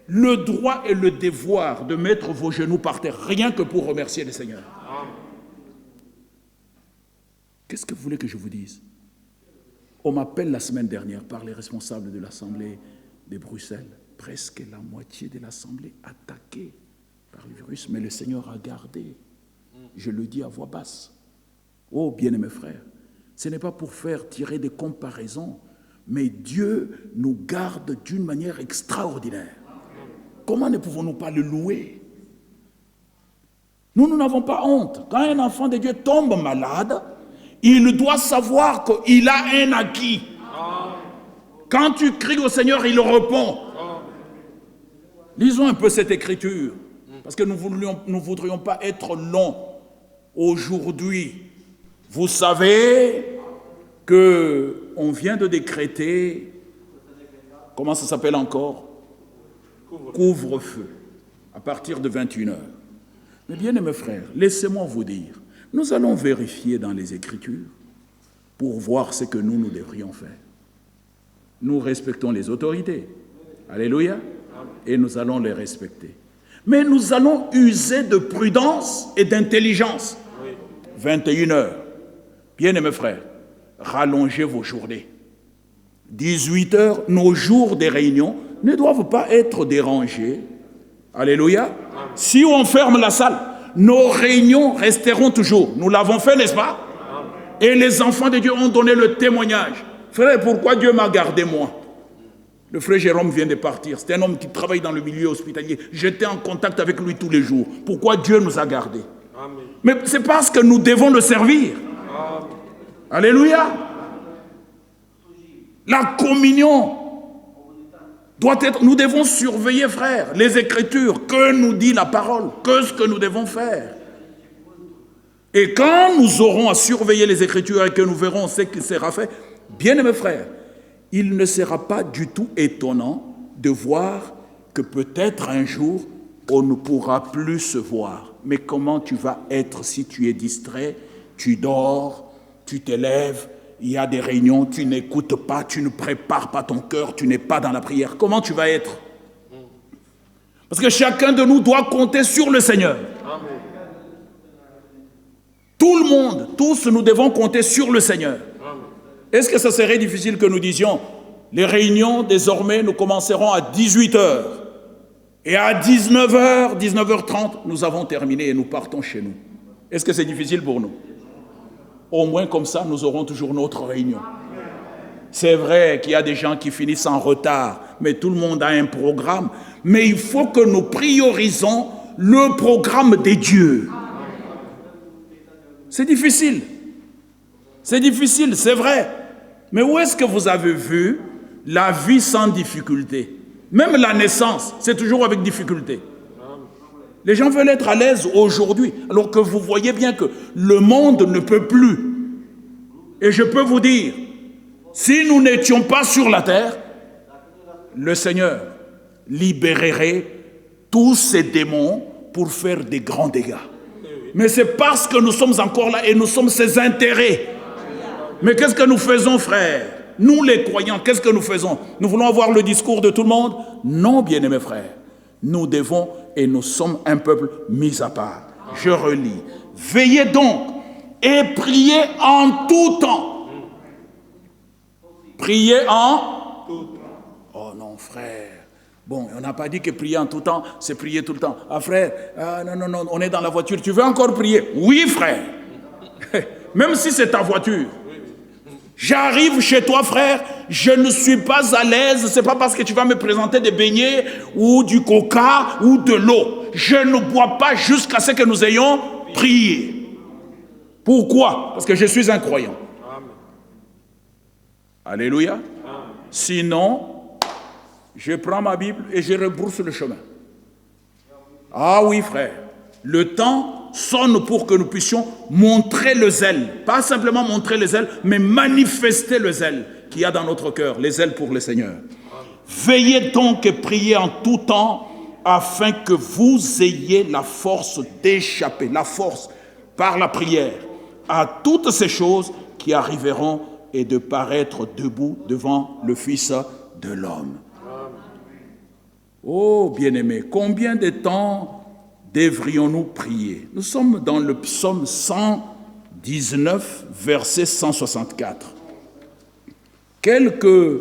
le droit et le devoir de mettre vos genoux par terre, rien que pour remercier le Seigneur. Qu'est-ce que vous voulez que je vous dise? On m'appelle la semaine dernière par les responsables de l'Assemblée de Bruxelles. Presque la moitié de l'Assemblée attaquée par le virus, mais le Seigneur a gardé. Je le dis à voix basse. Oh, bien-aimés frères, ce n'est pas pour faire tirer des comparaisons, mais Dieu nous garde d'une manière extraordinaire. Comment ne pouvons-nous pas le louer? Nous n'avons pas honte. Quand un enfant de Dieu tombe malade, il doit savoir qu'il a un acquis. Quand tu cries au Seigneur, il répond. Lisons un peu cette écriture, parce que nous ne voudrions pas être longs aujourd'hui. Vous savez qu'on vient de décréter, comment ça s'appelle encore? Couvre-feu, à partir de 21h. Mais bien, mes frères, laissez-moi vous dire, nous allons vérifier dans les Écritures pour voir ce que nous devrions faire. Nous respectons les autorités. Alléluia. Et nous allons les respecter. Mais nous allons user de prudence et d'intelligence. 21h. Bien, mes frères, rallongez vos journées. 18h, nos jours de réunion ne doivent pas être dérangés. Alléluia. Si on ferme la salle, nos réunions resteront toujours. Nous l'avons fait, n'est-ce pas? Et les enfants de Dieu ont donné le témoignage. Frère, pourquoi Dieu m'a gardé moi? Le frère Jérôme vient de partir. C'est un homme qui travaille dans le milieu hospitalier. J'étais en contact avec lui tous les jours. Pourquoi Dieu nous a gardés? Amen. Mais c'est parce que nous devons le servir. Amen. Alléluia. La communion doit être... Nous devons surveiller, frère, les Écritures. Que nous dit la parole? Que ce que nous devons faire? Et quand nous aurons à surveiller les Écritures et que nous verrons ce qui sera fait, bien mes frères, il ne sera pas du tout étonnant de voir que peut-être un jour, on ne pourra plus se voir. Mais comment tu vas être si tu es distrait, tu dors, tu te lèves, il y a des réunions, tu n'écoutes pas, tu ne prépares pas ton cœur, tu n'es pas dans la prière. Comment tu vas être? Parce que chacun de nous doit compter sur le Seigneur. Amen. Tout le monde, tous nous devons compter sur le Seigneur. Est-ce que ça serait difficile que nous disions, les réunions, désormais, nous commencerons à 18h. Et à 19h, 19h30, nous avons terminé et nous partons chez nous. Est-ce que c'est difficile pour nous? Au moins comme ça, nous aurons toujours notre réunion. C'est vrai qu'il y a des gens qui finissent en retard, mais tout le monde a un programme. Mais il faut que nous priorisons le programme des dieux. C'est difficile. C'est difficile, c'est vrai. Mais où est-ce que vous avez vu la vie sans difficulté? Même la naissance, c'est toujours avec difficulté. Les gens veulent être à l'aise aujourd'hui, alors que vous voyez bien que le monde ne peut plus. Et je peux vous dire, si nous n'étions pas sur la terre, le Seigneur libérerait tous ces démons pour faire des grands dégâts. Mais c'est parce que nous sommes encore là et nous sommes ses intérêts. Mais qu'est-ce que nous faisons, frères? Nous les croyants, qu'est-ce que nous faisons? Nous voulons avoir le discours de tout le monde? Non, bien-aimés frères. Nous devons et nous sommes un peuple mis à part. Je relis. Veillez donc et priez en tout temps. Priez en tout temps. Oh non, frère. Bon, on n'a pas dit que prier en tout temps, c'est prier tout le temps. Ah frère, non, on est dans la voiture, tu veux encore prier? Oui, frère. Même si c'est ta voiture. J'arrive chez toi, frère, je ne suis pas à l'aise, c'est pas parce que tu vas me présenter des beignets ou du coca ou de l'eau. Je ne bois pas jusqu'à ce que nous ayons prié. Pourquoi? Parce que je suis un croyant. Amen. Alléluia. Amen. Sinon, je prends ma Bible et je rebrousse le chemin. Ah oui, frère, le temps sonne pour que nous puissions montrer le zèle. Pas simplement montrer le zèle, mais manifester le zèle qu'il y a dans notre cœur, les zèles pour le Seigneur. Veillez donc et priez en tout temps, afin que vous ayez la force d'échapper, la force par la prière, à toutes ces choses qui arriveront et de paraître debout devant le Fils de l'homme. Oh, bien-aimés, combien de temps devrions-nous prier? Nous sommes dans le psaume 119, verset 164. Quelques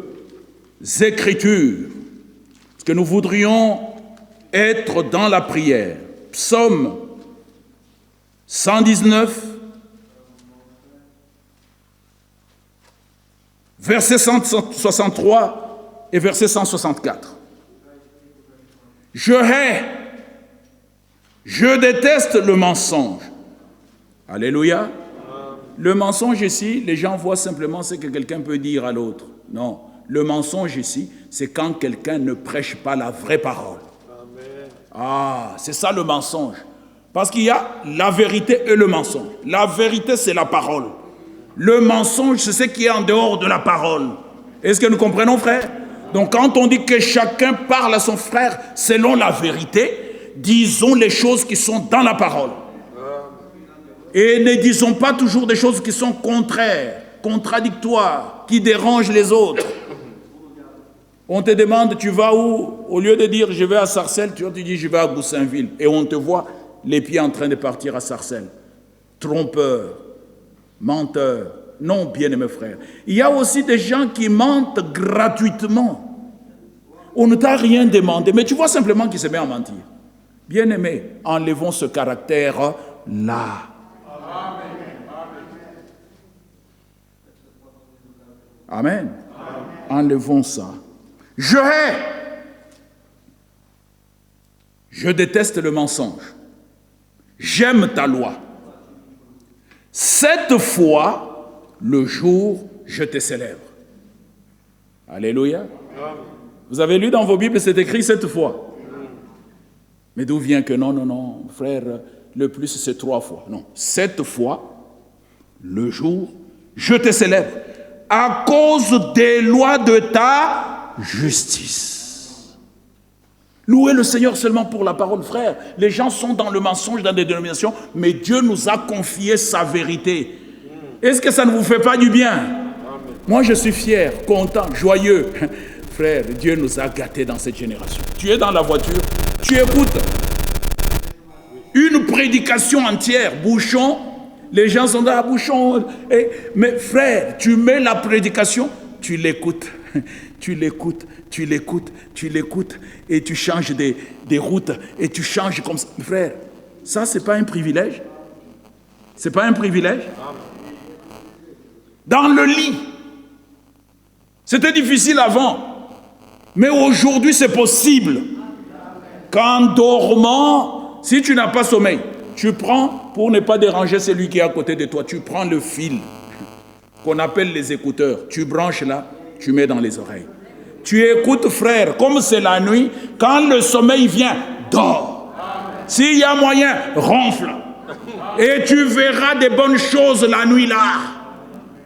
écritures, parce que nous voudrions être dans la prière. Psaume 119, verset 163 et verset 164. Je hais, je déteste le mensonge. Alléluia. Le mensonge ici, les gens voient simplement ce que quelqu'un peut dire à l'autre. Non, le mensonge ici, c'est quand quelqu'un ne prêche pas la vraie parole. Ah, c'est ça le mensonge. Parce qu'il y a la vérité et le mensonge. La vérité, c'est la parole. Le mensonge, c'est ce qui est en dehors de la parole. Est-ce que nous comprenons, frère? Donc quand on dit que chacun parle à son frère selon la vérité, disons les choses qui sont dans la parole. Et ne disons pas toujours des choses qui sont contraires, contradictoires, qui dérangent les autres. On te demande, tu vas où? Au lieu de dire, je vais à Sarcelles, tu dis, je vais à Goussainville. Et on te voit les pieds en train de partir à Sarcelles. Trompeur, menteur. Non, bien-aimés frères. Il y a aussi des gens qui mentent gratuitement. On ne t'a rien demandé, mais tu vois simplement qu'il se met à mentir. Bien-aimés, enlevons ce caractère-là. Amen. Enlevons ça. Je hais. Je déteste le mensonge. J'aime ta loi. Cette fois, le jour, je te célèbre. Alléluia. Vous avez lu dans vos Bibles, c'est écrit cette fois. Mais d'où vient que non, frère, le plus c'est 3 fois. Non, 7 fois, le jour, je te célèbre. À cause des lois de ta justice. Louez le Seigneur seulement pour la parole, frère. Les gens sont dans le mensonge, dans des dénominations, mais Dieu nous a confié sa vérité. Est-ce que ça ne vous fait pas du bien? Amen. Moi, je suis fier, content, joyeux. Frère, Dieu nous a gâtés dans cette génération. Tu es dans la voiture, tu écoutes une prédication entière, bouchon. Les gens sont dans la bouchon. Mais frère, tu mets la prédication, tu l'écoutes. Tu l'écoutes, tu l'écoutes, tu l'écoutes. Et tu changes des routes. Et tu changes comme ça. Frère, ça, c'est pas un privilège? C'est pas un privilège? Dans le lit. C'était difficile avant. Mais aujourd'hui, c'est possible. Qu'en dormant, si tu n'as pas sommeil, tu prends, pour ne pas déranger celui qui est à côté de toi, tu prends le fil qu'on appelle les écouteurs. Tu branches là, tu mets dans les oreilles. Tu écoutes, frère, comme c'est la nuit, quand le sommeil vient, dors. S'il y a moyen, ronfle. Et tu verras des bonnes choses la nuit là.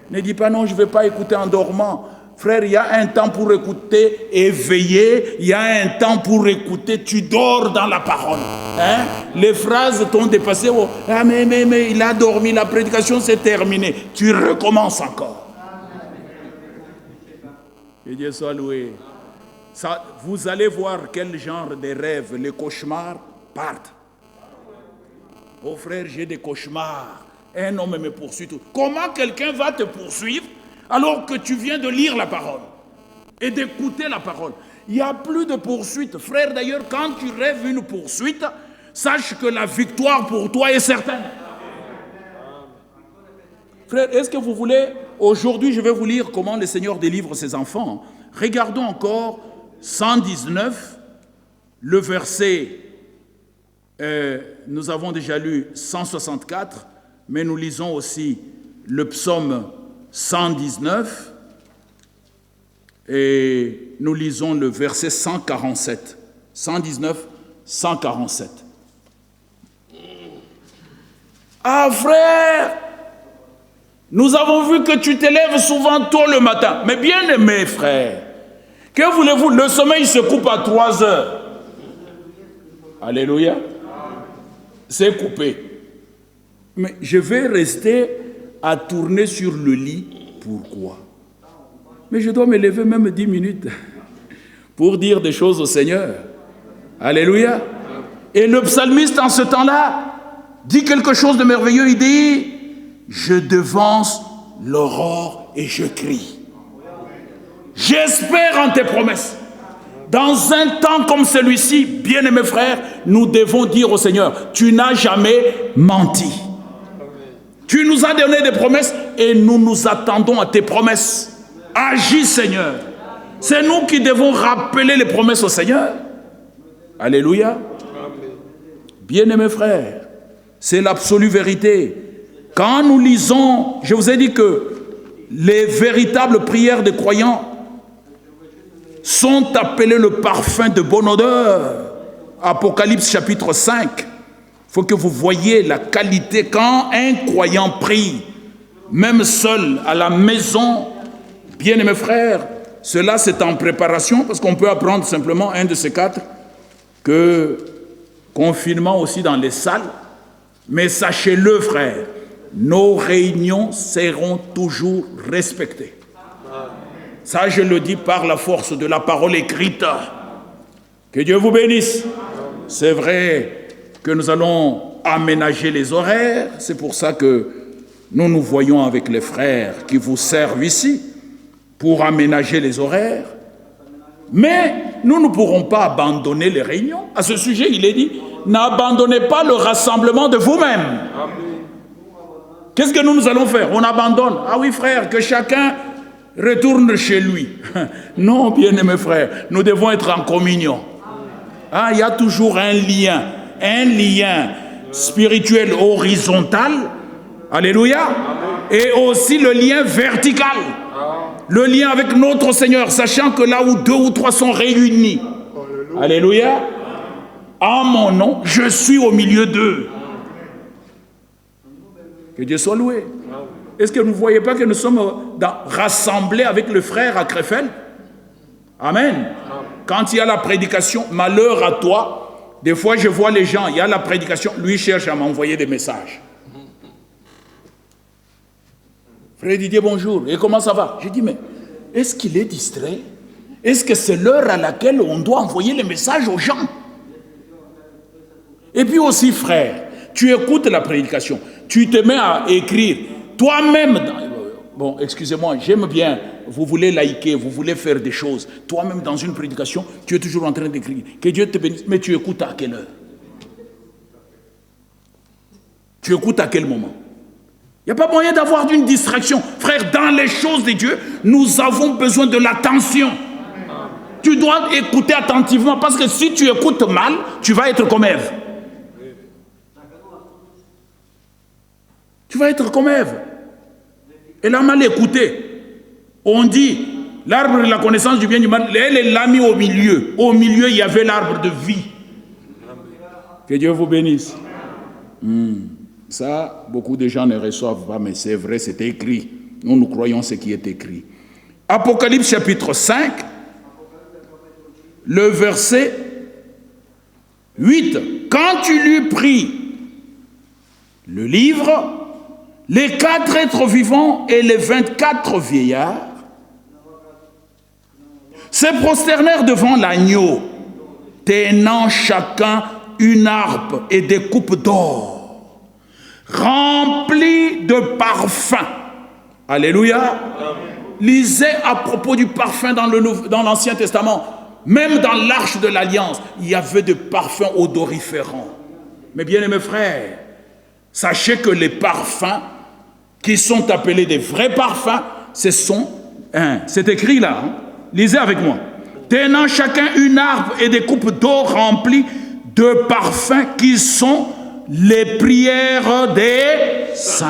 Ne dis pas non, je ne vais pas écouter en dormant. Frère, il y a un temps pour écouter et veiller. Il y a un temps pour écouter. Tu dors dans la parole. Hein? Les phrases t'ont dépassé. Oh, ah, mais il a dormi, la prédication s'est terminée. Tu recommences encore. Que Dieu soit loué. Ça, vous allez voir quel genre de rêves, les cauchemars partent. Oh frère, j'ai des cauchemars. Un homme me poursuit. Tout. Comment quelqu'un va te poursuivre alors que tu viens de lire la parole et d'écouter la parole? Il n'y a plus de poursuite. Frère, d'ailleurs, quand tu rêves une poursuite, sache que la victoire pour toi est certaine. Frère, est-ce que vous voulez... Aujourd'hui, je vais vous lire comment le Seigneur délivre ses enfants. Regardons encore 119, le verset... nous avons déjà lu 164, mais nous lisons aussi le psaume 119 et nous lisons le verset 147. 119, 147. Ah frère, nous avons vu que tu t'élèves souvent tôt le matin. Mais bien aimé frère, que voulez-vous? Le sommeil se coupe à 3 heures. Alléluia. C'est coupé. Mais je vais rester à tourner sur le lit. Pourquoi? Mais je dois me lever même 10 minutes pour dire des choses au Seigneur. Alléluia. Et le psalmiste en ce temps-là dit quelque chose de merveilleux. Il dit, je devance l'aurore et je crie. J'espère en tes promesses. Dans un temps comme celui-ci, bien-aimés frères, nous devons dire au Seigneur, tu n'as jamais menti. Tu nous as donné des promesses et nous nous attendons à tes promesses. Agis, Seigneur. C'est nous qui devons rappeler les promesses au Seigneur. Alléluia. Bien-aimés frères, c'est l'absolue vérité. Quand nous lisons, je vous ai dit que les véritables prières des croyants sont appelés le parfum de bonne odeur. Apocalypse chapitre 5. Il faut que vous voyiez la qualité quand un croyant prie, même seul à la maison. Bien aimés frères, cela c'est en préparation parce qu'on peut apprendre simplement un de ces 4 que confinement aussi dans les salles. Mais sachez-le frères, nos réunions seront toujours respectées. Ça, je le dis par la force de la parole écrite. Que Dieu vous bénisse. C'est vrai que nous allons aménager les horaires. C'est pour ça que nous nous voyons avec les frères qui vous servent ici pour aménager les horaires. Mais nous ne pourrons pas abandonner les réunions. À ce sujet, il est dit, n'abandonnez pas le rassemblement de vous-même. Qu'est-ce que nous allons faire? On abandonne. Ah oui, frère, que chacun retourne chez lui. Non, bien-aimés frères, nous devons être en communion. Ah, il y a toujours un lien spirituel horizontal, alléluia, et aussi le lien vertical, le lien avec notre Seigneur, sachant que là où 2 ou 3 sont réunis, alléluia, en mon nom, je suis au milieu d'eux. Que Dieu soit loué. Est-ce que vous ne voyez pas que nous sommes rassemblés avec le frère à Krefeld? Amen. Quand il y a la prédication, malheur à toi. Des fois, je vois les gens, il y a la prédication, lui cherche à m'envoyer des messages. Frère Didier, bonjour. Et comment ça va? Je dis, mais est-ce qu'il est distrait? Est-ce que c'est l'heure à laquelle on doit envoyer les messages aux gens? Et puis aussi, frère, tu écoutes la prédication, tu te mets à écrire. Toi-même, bon, excusez-moi, j'aime bien, vous voulez liker, vous voulez faire des choses. Toi-même, dans une prédication, tu es toujours en train d'écrire. Que Dieu te bénisse, mais tu écoutes à quelle heure? Tu écoutes à quel moment? Il n'y a pas moyen d'avoir une distraction. Frère, dans les choses de Dieu, nous avons besoin de l'attention. Tu dois écouter attentivement, parce que si tu écoutes mal, tu vas être comme Ève. Tu vas être comme Ève. Elle a mal écouté. On dit, l'arbre de la connaissance du bien et du mal, elle l'a mis au milieu. Au milieu, il y avait l'arbre de vie. Que Dieu vous bénisse. Ça, beaucoup de gens ne reçoivent pas, mais c'est vrai, c'est écrit. Nous croyons ce qui est écrit. Apocalypse chapitre 5, le verset 8. Quand tu lui pris le livre, les 4 êtres vivants et les 24 vieillards se prosternèrent devant l'agneau, tenant chacun une harpe et des coupes d'or, remplies de parfums. Alléluia. Lisez à propos du parfum dans l'Ancien Testament. Même dans l'arche de l'Alliance, il y avait des parfums odoriférants. Mais bien aimés frères, sachez que les parfums qui sont appelés des vrais parfums, c'est écrit là, hein? Lisez avec moi. Tenant chacun une harpe et des coupes d'eau remplies de parfums qui sont les prières des saints.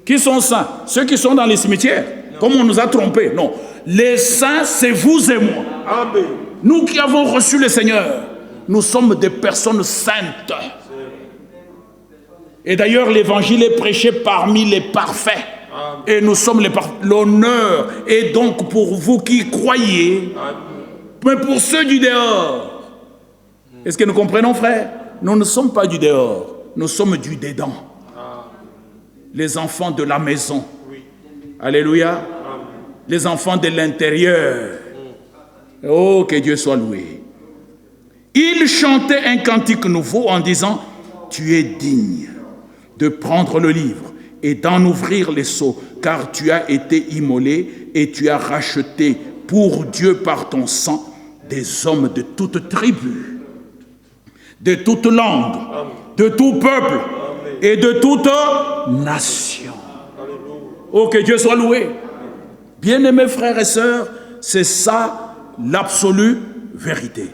Qui sont saints? Ceux qui sont dans les cimetières, comme on nous a trompés. Non. Les saints, c'est vous et moi. Amen. Nous qui avons reçu le Seigneur, nous sommes des personnes saintes. Et d'ailleurs, l'évangile est prêché parmi les parfaits. Amen. Et nous sommes les parfaits. L'honneur est donc pour vous qui croyez, amen, mais pour ceux du dehors. Est-ce que nous comprenons, frère? Nous ne sommes pas du dehors, nous sommes du dedans. Les enfants de la maison. Oui. Alléluia. Amen. Les enfants de l'intérieur. Oh, que Dieu soit loué. Il chantait un cantique nouveau en disant, tu es digne de prendre le livre et d'en ouvrir les sceaux, car tu as été immolé et tu as racheté pour Dieu par ton sang des hommes de toute tribu, de toute langue, de tout peuple et de toute nation. Oh, que Dieu soit loué. Bien-aimés frères et sœurs, c'est ça l'absolue vérité.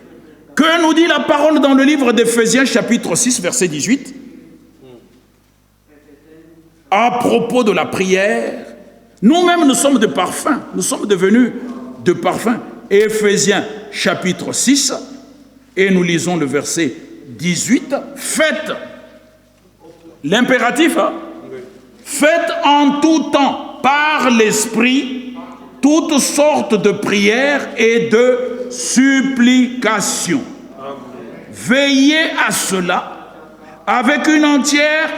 Que nous dit la parole dans le livre d'Éphésiens chapitre 6 verset 18? À propos de la prière, nous-mêmes nous sommes de parfums, nous sommes devenus de parfums. Éphésiens chapitre 6, et nous lisons le verset 18. Faites, l'impératif, hein? Faites en tout temps par l'Esprit toutes sortes de prières et de supplications. Veillez à cela avec une entière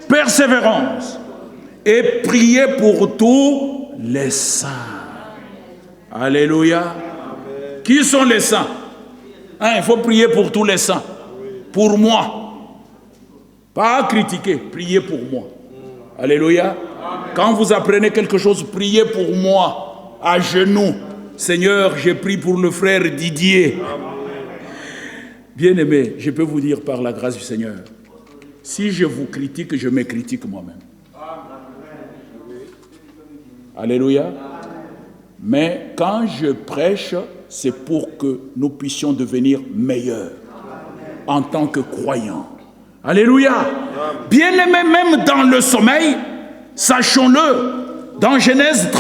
persévérance et priez pour tous les saints. Alléluia. Amen. Qui sont les saints? Hein, il faut prier pour tous les saints. Pour moi. Pas critiquer, priez pour moi. Alléluia. Amen. Quand vous apprenez quelque chose, priez pour moi. À genoux. Seigneur, j'ai prié pour le frère Didier. Bien-aimé, je peux vous dire par la grâce du Seigneur, si je vous critique, je me critique moi-même. Alléluia. Mais quand je prêche, c'est pour que nous puissions devenir meilleurs en tant que croyants. Alléluia. Bien-aimé, même dans le sommeil, sachons-le, dans Genèse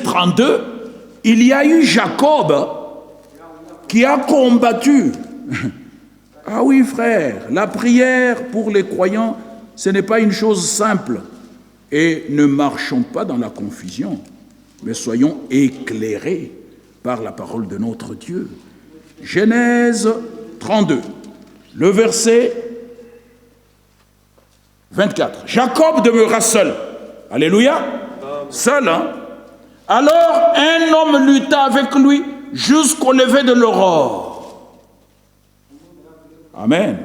32, il y a eu Jacob qui a combattu. Ah oui, frère, la prière pour les croyants, ce n'est pas une chose simple. Et ne marchons pas dans la confusion, mais soyons éclairés par la parole de notre Dieu. Genèse 32, le verset 24. Jacob demeura seul. Alléluia. Seul, hein? Alors un homme lutta avec lui jusqu'au lever de l'aurore. Amen.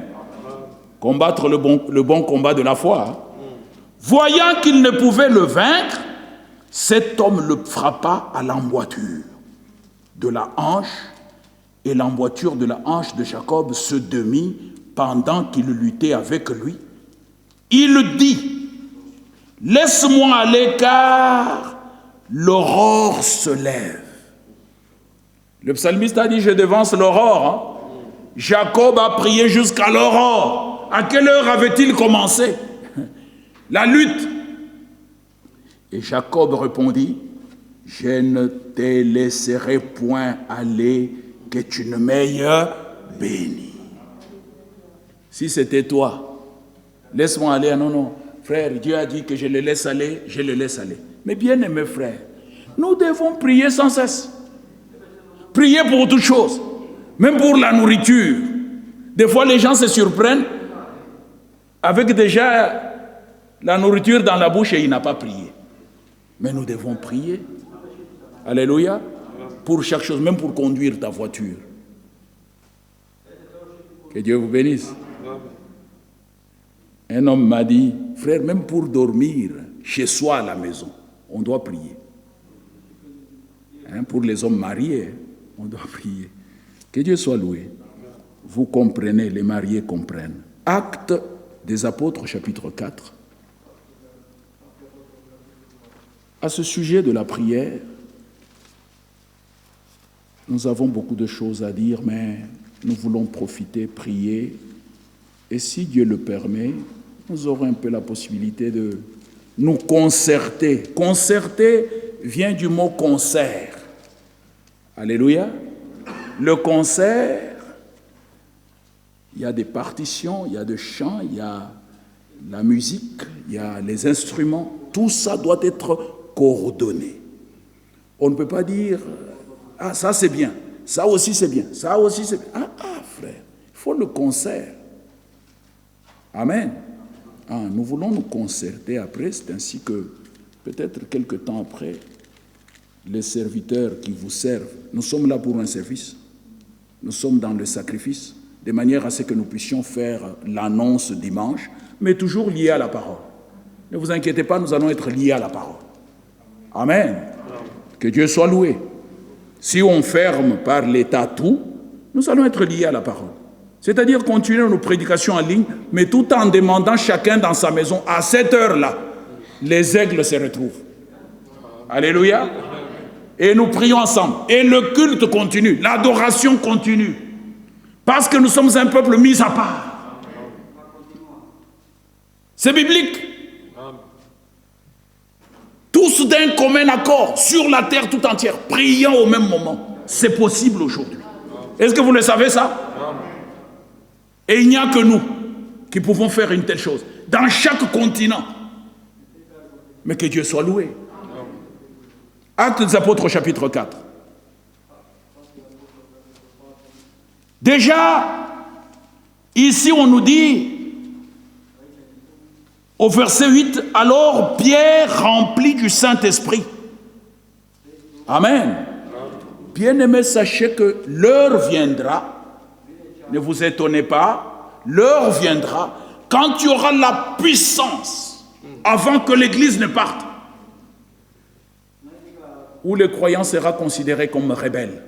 Combattre le bon combat de la foi. Hein? Voyant qu'il ne pouvait le vaincre, cet homme le frappa à l'emboîture de la hanche, et l'emboîture de la hanche de Jacob se demit pendant qu'il luttait avec lui. Il dit, « Laisse-moi aller car l'aurore se lève. » Le psalmiste a dit, je devance l'aurore. Hein? Jacob a prié jusqu'à l'aurore. À quelle heure avait-il commencé la lutte? Et Jacob répondit, je ne te laisserai point aller que tu ne m'aies béni. Si c'était toi, laisse-moi aller. Non, non. Frère, Dieu a dit que je le laisse aller, je le laisse aller. Mais bien aimés frères, nous devons prier sans cesse. Prier pour toutes choses, même pour la nourriture. Des fois, les gens se surprennent avec déjà la nourriture dans la bouche et il n'a pas prié. Mais nous devons prier. Alléluia. Pour chaque chose, même pour conduire ta voiture. Que Dieu vous bénisse. Un homme m'a dit, frère, même pour dormir chez soi à la maison, on doit prier. Pour les hommes mariés, on doit prier. Que Dieu soit loué. Vous comprenez, les mariés comprennent. Actes des Apôtres, chapitre 4. À ce sujet de la prière, nous avons beaucoup de choses à dire, mais nous voulons profiter, prier. Et si Dieu le permet, nous aurons un peu la possibilité de nous concerter. Concerter vient du mot concert. Alléluia. Le concert, il y a des partitions, il y a des chants, il y a la musique, il y a les instruments. Tout ça doit être coordonné. On ne peut pas dire, ah, ça c'est bien, ça aussi c'est bien, ça aussi c'est bien. Ah, frère, il faut le concert. Amen. Nous voulons nous concerter après, c'est ainsi que, peut-être quelque temps après, les serviteurs qui vous servent, nous sommes là pour un service, nous sommes dans le sacrifice, de manière à ce que nous puissions faire l'annonce dimanche, mais toujours liés à la parole. Ne vous inquiétez pas, nous allons être liés à la parole. Amen. Que Dieu soit loué. Si on ferme par l'État tout, nous allons être liés à la parole. C'est-à-dire continuer nos prédications en ligne, mais tout en demandant chacun dans sa maison, à cette heure-là, les aigles se retrouvent. Alléluia. Et nous prions ensemble. Et le culte continue, l'adoration continue. Parce que nous sommes un peuple mis à part. C'est biblique. Tous d'un commun accord, sur la terre tout entière, priant au même moment. C'est possible aujourd'hui. Est-ce que vous le savez ça? Et il n'y a que nous qui pouvons faire une telle chose. Dans chaque continent. Mais que Dieu soit loué. Actes des Apôtres, chapitre 4. Déjà, ici on nous dit, au verset 8, « Alors Pierre rempli du Saint-Esprit. » Amen. Bien-aimés, sachez que l'heure viendra, ne vous étonnez pas, l'heure viendra quand il y aura la puissance avant que l'Église ne parte, où le croyant sera considéré comme rebelle.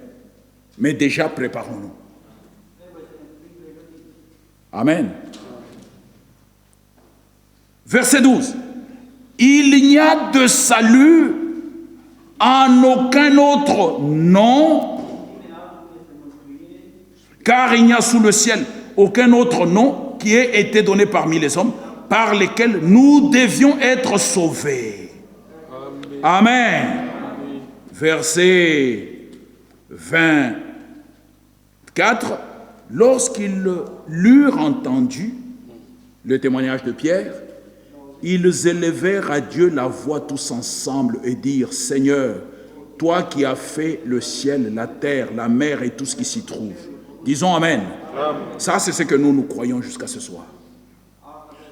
Mais déjà, préparons-nous. Amen. Verset 12. Il n'y a de salut en aucun autre nom, car il n'y a sous le ciel aucun autre nom qui ait été donné parmi les hommes par lesquels nous devions être sauvés. Amen. Amen. Verset 24. Lorsqu'ils l'eurent entendu, le témoignage de Pierre, ils élevèrent à Dieu la voix tous ensemble et dirent, « Seigneur, toi qui as fait le ciel, la terre, la mer et tout ce qui s'y trouve. » Disons Amen. Amen. Ça, c'est ce que nous croyons jusqu'à ce soir.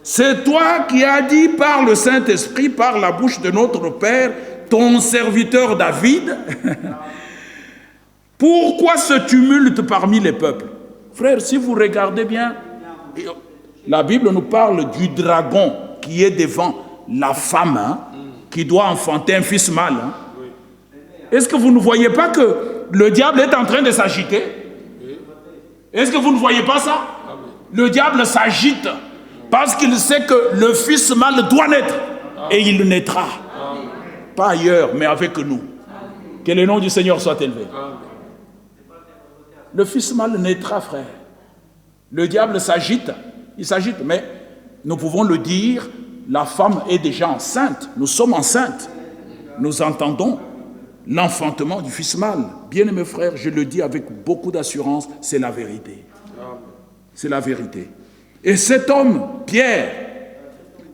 C'est toi qui as dit par le Saint-Esprit, par la bouche de notre Père, ton serviteur David, pourquoi ce tumulte parmi les peuples? Frères, si vous regardez bien, la Bible nous parle du dragon qui est devant la femme, qui doit enfanter un fils mâle. Est-ce que vous ne voyez pas que le diable est en train de s'agiter? Est-ce que vous ne voyez pas ça? Le diable s'agite parce qu'il sait que le fils mâle doit naître. Et il naîtra. Pas ailleurs, mais avec nous. Que le nom du Seigneur soit élevé. Le fils mâle naîtra, frère. Le diable s'agite. Il s'agite, mais nous pouvons le dire, la femme est déjà enceinte. Nous sommes enceintes. Nous entendons l'enfantement du fils mâle. Bien-aimés frères, je le dis avec beaucoup d'assurance, c'est la vérité. C'est la vérité. Et cet homme, Pierre,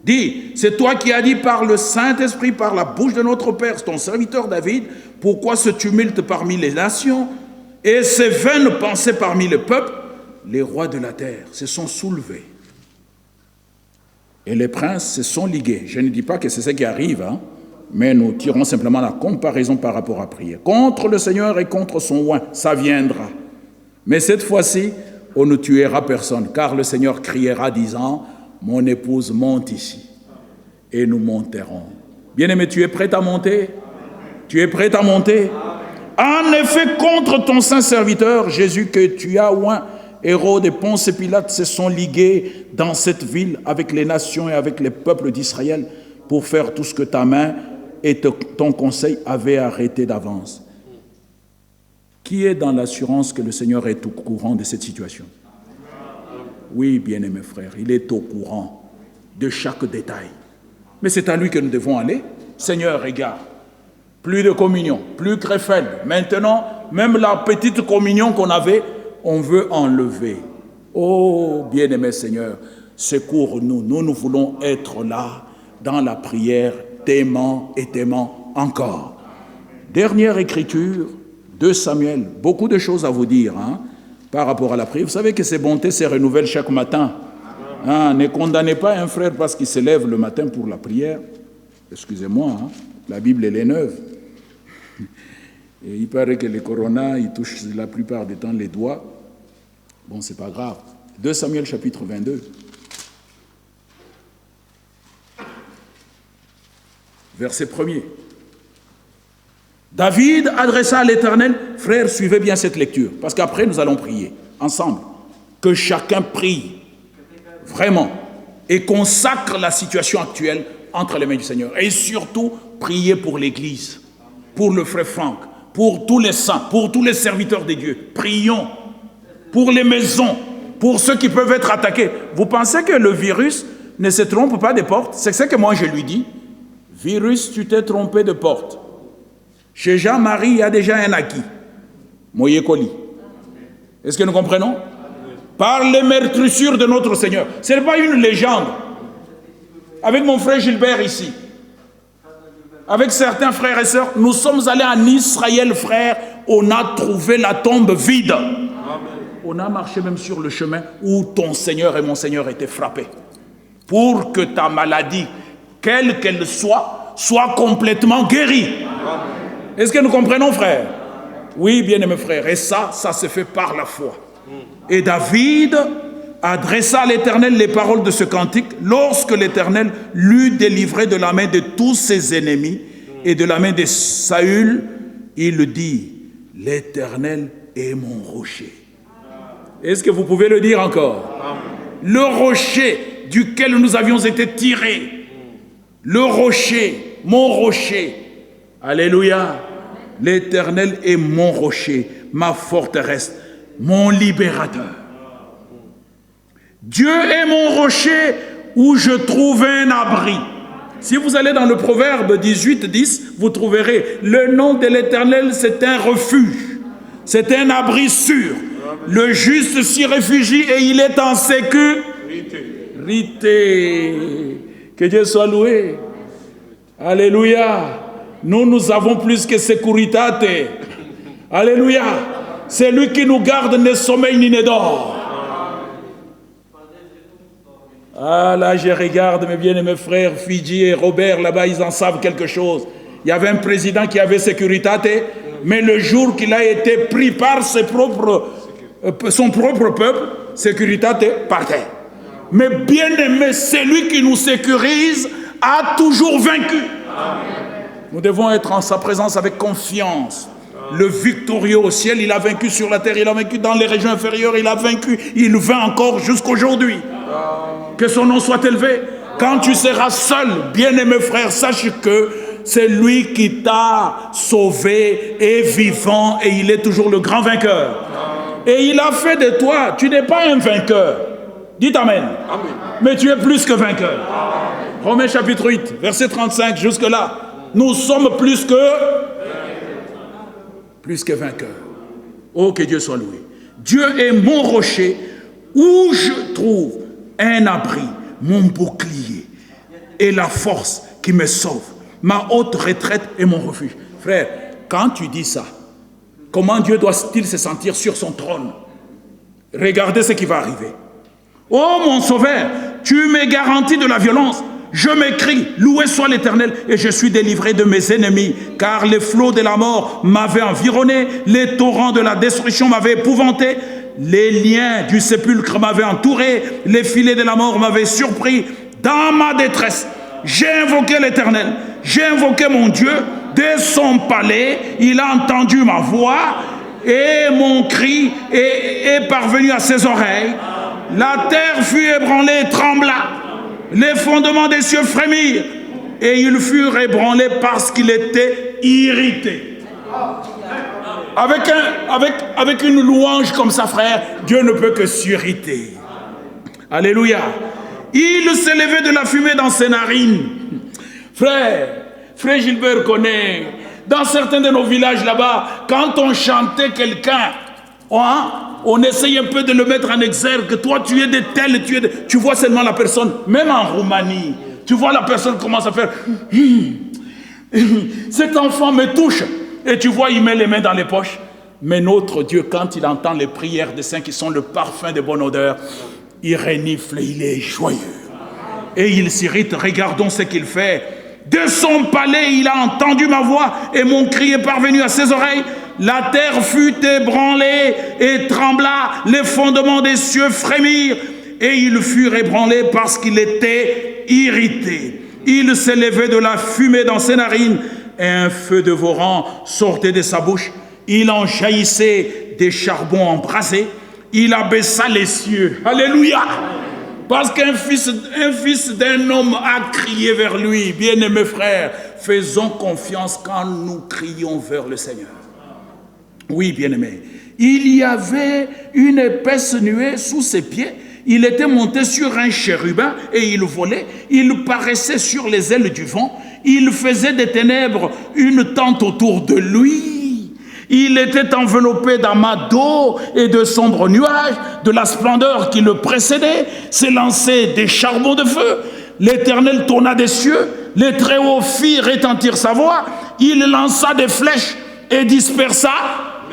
dit, c'est toi qui as dit par le Saint-Esprit, par la bouche de notre Père, ton serviteur David, pourquoi ce tumulte parmi les nations et ces vaines pensées parmi le peuple? Les rois de la terre se sont soulevés et les princes se sont ligués. Je ne dis pas que c'est ce qui arrive, mais nous tirons simplement la comparaison par rapport à prière. Contre le Seigneur et contre son oint, ça viendra. Mais cette fois-ci, on ne tuera personne, car le Seigneur criera disant, mon épouse monte ici, et nous monterons. Bien-aimé, tu es prêt à monter? Tu es prêt à monter? En effet, contre ton saint serviteur, Jésus, que tu as oint, Hérode et Ponce et Pilate se sont ligués dans cette ville avec les nations et avec les peuples d'Israël pour faire tout ce que ta main et ton conseil avaient arrêté d'avance. Qui est dans l'assurance que le Seigneur est au courant de cette situation? Oui, bien-aimés frères, il est au courant de chaque détail. Mais c'est à lui que nous devons aller. Seigneur, regarde, plus de communion, plus Krefeld. Maintenant, même la petite communion qu'on avait, on veut enlever. Oh, bien-aimé Seigneur, secours-nous. Nous voulons être là, dans la prière, t'aimant et t'aimant encore. Dernière écriture, 2 Samuel. Beaucoup de choses à vous dire par rapport à la prière. Vous savez que ces bontés se renouvellent chaque matin. Ne condamnez pas un frère parce qu'il se lève le matin pour la prière. Excusez-moi, la Bible, elle est neuve. Et il paraît que les coronas, ils touchent la plupart du temps les doigts. Bon, c'est pas grave. 2 Samuel chapitre 22. Verset 1er. David adressa à l'Éternel, frères, suivez bien cette lecture, parce qu'après nous allons prier ensemble. Que chacun prie, vraiment, et consacre la situation actuelle entre les mains du Seigneur. Et surtout, priez pour l'Église, pour le frère Franck, pour tous les saints, pour tous les serviteurs de Dieu. Prions pour les maisons, pour ceux qui peuvent être attaqués. Vous pensez que le virus ne se trompe pas de porte? C'est ce que moi je lui dis. Virus, tu t'es trompé de porte. Chez Jean-Marie, il y a déjà un acquis. Moyekoli. Est-ce que nous comprenons? Par les meurtrissures de notre Seigneur. Ce n'est pas une légende. Avec mon frère Gilbert ici, avec certains frères et sœurs, nous sommes allés en Israël, frère, on a trouvé la tombe vide. Amen. On a marché même sur le chemin où ton Seigneur et mon Seigneur étaient frappés. Pour que ta maladie, quelle qu'elle soit complètement guérie. Est-ce que nous comprenons, frère? Oui, bien-aimés frères. Et ça se fait par la foi. Et David adressa à l'Éternel les paroles de ce cantique lorsque l'Éternel l'eut délivré de la main de tous ses ennemis et de la main de Saül. Il dit, l'Éternel est mon rocher. Est-ce que vous pouvez le dire encore? Le rocher duquel nous avions été tirés. Le rocher, mon rocher. Alléluia. L'Éternel est mon rocher, ma forteresse, mon libérateur. Dieu est mon rocher où je trouve un abri. Si vous allez dans le Proverbe 18:10, vous trouverez le nom de l'Éternel, c'est un refuge, c'est un abri sûr. Le juste s'y réfugie et il est en sécurité. Que Dieu soit loué. Alléluia. Nous avons plus que sécuritate. Alléluia. C'est lui qui nous garde ne sommeil ni ne dort. Ah là, je regarde mes bien-aimés frères, Fidji et Robert, là-bas, ils en savent quelque chose. Il y avait un président qui avait sécuritate, mais le jour qu'il a été pris par son propre peuple, sécuritate partait. Mais bien-aimé, celui qui nous sécurise a toujours vaincu. Amen. Nous devons être en sa présence avec confiance. Le victorieux au ciel, il a vaincu sur la terre, il a vaincu dans les régions inférieures, il a vaincu, il vainc encore jusqu'aujourd'hui. Que son nom soit élevé. Quand tu seras seul, bien-aimé frère, sache que c'est lui qui t'a sauvé et vivant et il est toujours le grand vainqueur. Et il a fait de toi, tu n'es pas un vainqueur. Dites Amen. Amen. Mais tu es plus que vainqueur. Amen. Romains chapitre 8, verset 35, jusque-là. Nous sommes plus que vainqueurs. Oh, que Dieu soit loué. Dieu est mon rocher où je trouve un abri, mon bouclier et la force qui me sauve. Ma haute retraite et mon refuge. Frère, quand tu dis ça, comment Dieu doit-il se sentir sur son trône? Regardez ce qui va arriver. Oh mon sauveur, tu me garantis de la violence. je m'écrie, loué soit l'Éternel, et je suis délivré de mes ennemis, car les flots de la mort m'avaient environné, les torrents de la destruction m'avaient épouvanté, les liens du sépulcre m'avaient entouré, les filets de la mort m'avaient surpris. Dans ma détresse, j'ai invoqué l'Éternel, j'ai invoqué mon Dieu. De son palais, il a entendu ma voix et mon cri est parvenu à ses oreilles. La terre fut ébranlée et trembla. Les fondements des cieux frémirent et ils furent ébranlés parce qu'il était irrité. Avec une louange comme ça, frère, Dieu ne peut que s'irriter. Alléluia. Il s'est levé de la fumée dans ses narines. Frère Gilbert connaît, dans certains de nos villages là-bas, quand on chantait quelqu'un, on essaye un peu de le mettre en exergue. Toi, tu es de tel, tu vois seulement la personne, même en Roumanie, tu vois la personne commence à faire cet enfant me touche. Et tu vois, il met les mains dans les poches. Mais notre Dieu, quand il entend les prières des saints qui sont le parfum de bonne odeur, il renifle et il est joyeux. Et il s'irrite. Regardons ce qu'il fait. De son palais, il a entendu ma voix et mon cri est parvenu à ses oreilles. La terre fut ébranlée et trembla, les fondements des cieux frémirent et ils furent ébranlés parce qu'il était irrité. Il s'élevait de la fumée dans ses narines et un feu dévorant sortait de sa bouche. Il en jaillissait des charbons embrasés. Il abaissa les cieux. Alléluia! Parce qu'un fils d'un homme a crié vers lui. Bien-aimés frères, faisons confiance quand nous crions vers le Seigneur. Oui, bien-aimés. Il y avait une épaisse nuée sous ses pieds. Il était monté sur un chérubin et il volait. Il paraissait sur les ailes du vent. Il faisait des ténèbres une tente autour de lui. Il était enveloppé d'amas d'eau et de sombres nuages, de la splendeur qui le précédait, s'élançaient des charbons de feu. L'Éternel tourna des cieux, les Très-Hauts fit retentir sa voix, il lança des flèches et dispersa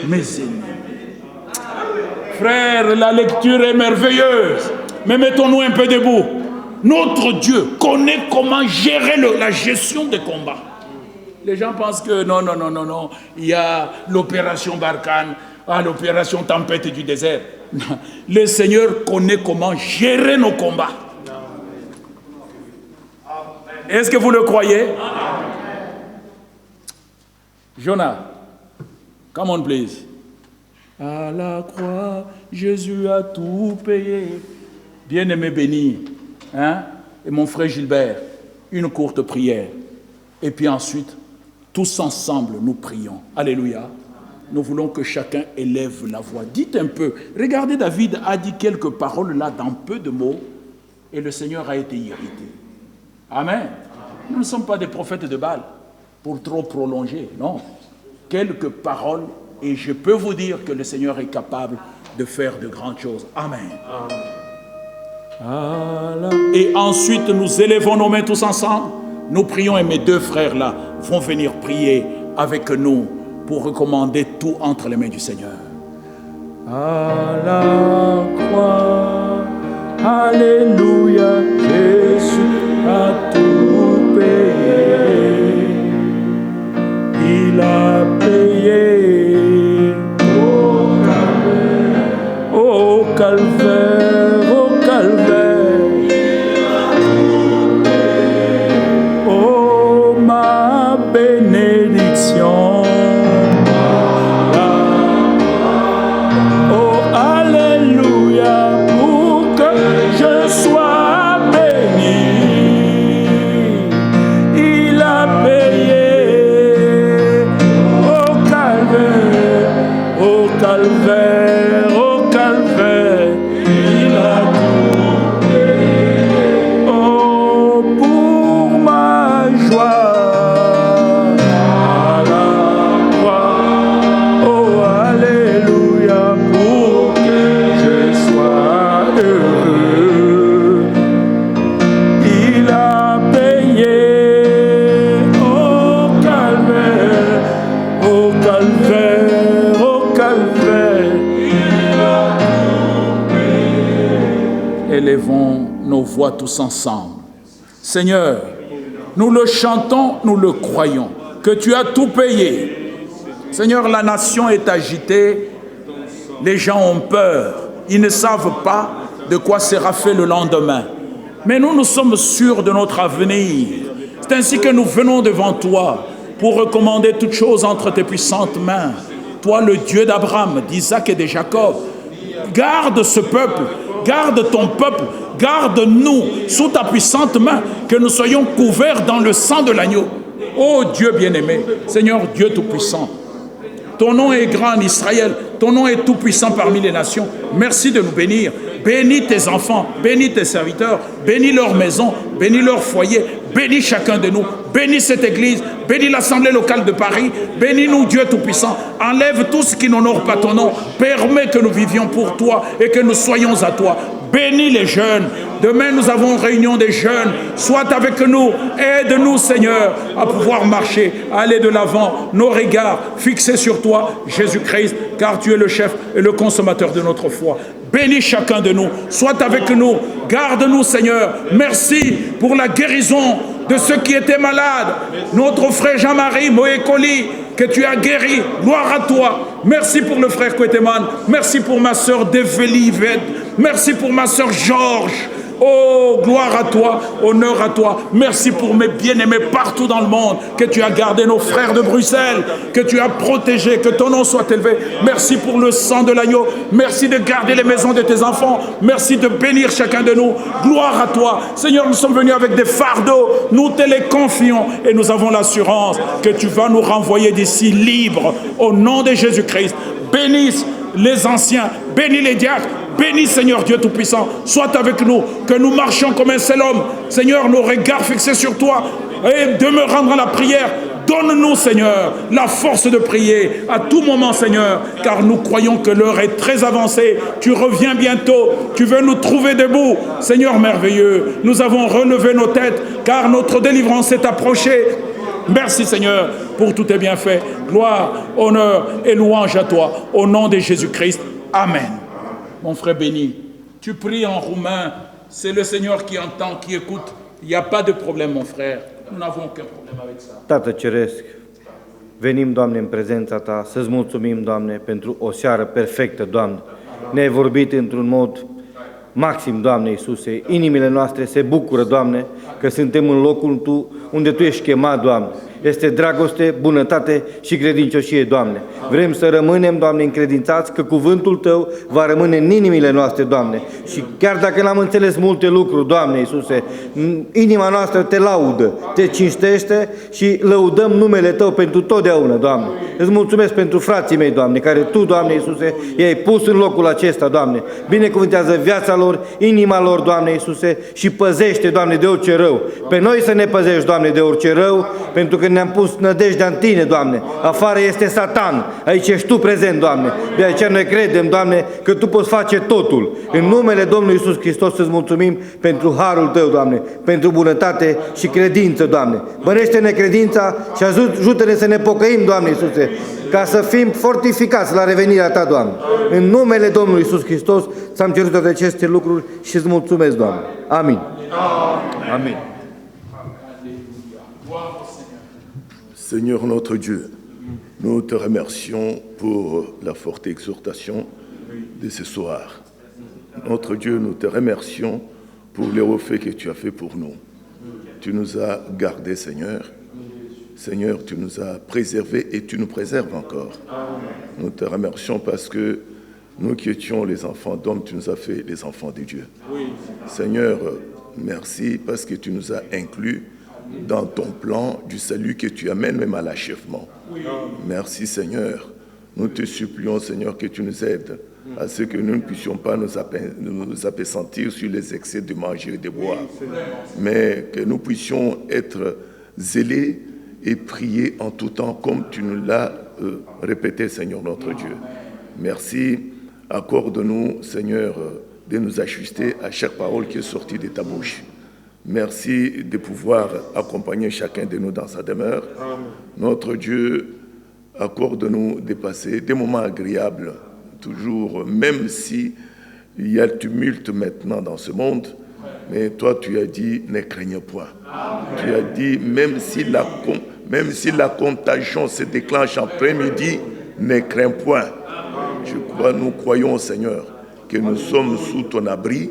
mes ennemis. Frère, la lecture est merveilleuse, mais mettons-nous un peu debout. Notre Dieu connaît comment gérer la gestion des combats. Les gens pensent que non, il y a l'opération Barkhane, l'opération Tempête du désert. Non. Le Seigneur connaît comment gérer nos combats. Est-ce que vous le croyez? Jonah, come on please. À la croix, Jésus a tout payé. Bien-aimé béni, et mon frère Gilbert, une courte prière. Et puis ensuite, tous ensemble, nous prions. Alléluia. Nous voulons que chacun élève la voix. Dites un peu. Regardez, David a dit quelques paroles là dans peu de mots et le Seigneur a été irrité. Amen. Nous ne sommes pas des prophètes de Baal pour trop prolonger. Non. Quelques paroles et je peux vous dire que le Seigneur est capable de faire de grandes choses. Amen. Et ensuite, nous élevons nos mains tous ensemble. Nous prions et mes deux frères là vont venir prier avec nous pour recommander tout entre les mains du Seigneur. À la croix, alléluia, Jésus a tout payé. Il a payé au calvaire, au calvaire. Bénédiction. Oh, alléluia, pour que je sois béni. Il a payé au calvaire, au calvaire, au calvaire. Il a tout payé. Oh, pour ma joie. Élevons nos voix tous ensemble. Seigneur, nous le chantons, nous le croyons, que tu as tout payé. Seigneur, la nation est agitée, les gens ont peur, ils ne savent pas de quoi sera fait le lendemain. Mais nous, nous sommes sûrs de notre avenir. C'est ainsi que nous venons devant toi pour recommander toutes choses entre tes puissantes mains. Toi, le Dieu d'Abraham, d'Isaac et de Jacob, garde ce peuple, garde ton peuple, garde-nous sous ta puissante main, que nous soyons couverts dans le sang de l'agneau. Ô Dieu bien-aimé, Seigneur Dieu tout-puissant, ton nom est grand en Israël, ton nom est tout-puissant parmi les nations. Merci de nous bénir. Bénis tes enfants, bénis tes serviteurs, bénis leur maison, bénis leur foyer, bénis chacun de nous, bénis cette église, bénis l'Assemblée locale de Paris, bénis-nous Dieu Tout-Puissant, enlève tout ce qui n'honore pas ton nom, permets que nous vivions pour toi et que nous soyons à toi. Bénis les jeunes. Demain, nous avons réunion des jeunes. Sois avec nous. Aide-nous, Seigneur, à pouvoir marcher, à aller de l'avant. Nos regards fixés sur toi, Jésus-Christ, car tu es le chef et le consommateur de notre foi. Bénis chacun de nous. Sois avec nous. Garde-nous, Seigneur. Merci pour la guérison de ceux qui étaient malades. Notre frère Jean-Marie Moekoli, que tu as guéri. Gloire à toi. Merci pour le frère Kweteman. Merci pour ma sœur Develi Ved. Merci pour ma sœur Georges. Oh, gloire à toi, honneur à toi. Merci pour mes bien-aimés partout dans le monde, que tu as gardé nos frères de Bruxelles, que tu as protégé, que ton nom soit élevé. Merci pour le sang de l'agneau. Merci de garder les maisons de tes enfants. Merci de bénir chacun de nous. Gloire à toi. Seigneur, nous sommes venus avec des fardeaux. Nous te les confions et nous avons l'assurance que tu vas nous renvoyer d'ici libres. Au nom de Jésus-Christ, bénisse les anciens, bénis les diacres. Bénis, Seigneur Dieu Tout-Puissant, sois avec nous, que nous marchions comme un seul homme. Seigneur, nos regards fixés sur toi, et demeurant dans la prière, donne-nous, Seigneur, la force de prier à tout moment, Seigneur, car nous croyons que l'heure est très avancée. Tu reviens bientôt, tu veux nous trouver debout. Seigneur merveilleux, nous avons relevé nos têtes, car notre délivrance s'est approchée. Merci, Seigneur, pour tous tes bienfaits. Gloire, honneur et louange à toi, au nom de Jésus-Christ. Amen. Mon frère béni, tu pries en roumain, c'est le Seigneur qui entend, qui écoute. Il n'y a pas de problème, mon frère. Nous n'avons aucun problème avec ça. Tată Ceresc, venim, Doamne, în prezența Ta, să-ți mulțumim, Doamne, pentru o seară perfectă, Doamne. Ne-ai vorbit într-un mod maxim, Doamne Iisuse. Inimile noastre se bucură, Doamne, că suntem în locul unde Tu ești chemat, Doamne. Este dragoste, bunătate și credincioșie, Doamne. Vrem să rămânem, Doamne, încredințați că cuvântul Tău va rămâne în inimile noastre, Doamne. Și chiar dacă n-am înțeles multe lucruri, Doamne Iisuse, inima noastră Te laudă, Te cinstește și lăudăm numele Tău pentru totdeauna, Doamne. Îți mulțumesc pentru frații mei, Doamne, care Tu, Doamne Iisuse, i-ai pus în locul acesta, Doamne. Binecuvântează viața lor, inima lor, Doamne Iisuse, și păzește, Doamne, de orice rău. Pe noi să ne păzești, Doamne, de orice rău, pentru că ne-am pus nădejdea în Tine, Doamne. Afară este Satan, aici ești Tu prezent, Doamne. De aceea noi credem, Doamne, că Tu poți face totul. În numele Domnului Iisus Hristos îți mulțumim pentru harul Tău, Doamne, pentru bunătate și credință, Doamne. Mărește-ne credința și ajută-ne să ne pocăim, Doamne Iisuse, ca să fim fortificați la revenirea Ta, Doamne. În numele Domnului Iisus Hristos ți-am cerut toate aceste lucruri și îți mulțumesc, Doamne. Amin. Amin. Seigneur notre Dieu, nous te remercions pour la forte exhortation de ce soir. Notre Dieu, nous te remercions pour les hauts faits que tu as fait pour nous. Tu nous as gardés, Seigneur. Seigneur, tu nous as préservés et tu nous préserves encore. Nous te remercions parce que nous qui étions les enfants d'hommes, tu nous as fait les enfants de Dieu. Seigneur, merci parce que tu nous as inclus dans ton plan du salut que tu amènes même à l'achèvement. Merci, Seigneur. Nous te supplions, Seigneur, que tu nous aides à ce que nous ne puissions pas nous appesantir sur les excès de manger et de boire, mais que nous puissions être zélés et prier en tout temps comme tu nous l'as répété, Seigneur notre Dieu. Merci. Accorde-nous, Seigneur, de nous ajuster à chaque parole qui est sortie de ta bouche. Merci de pouvoir accompagner chacun de nous dans sa demeure. Amen. Notre Dieu, accorde-nous de passer des moments agréables, toujours, même si il y a le tumulte maintenant dans ce monde, Mais toi, tu as dit, ne craignez point. Tu as dit, même si la contagion se déclenche en après-midi, ne crains point. Nous croyons, Seigneur, que nous sommes sous ton abri.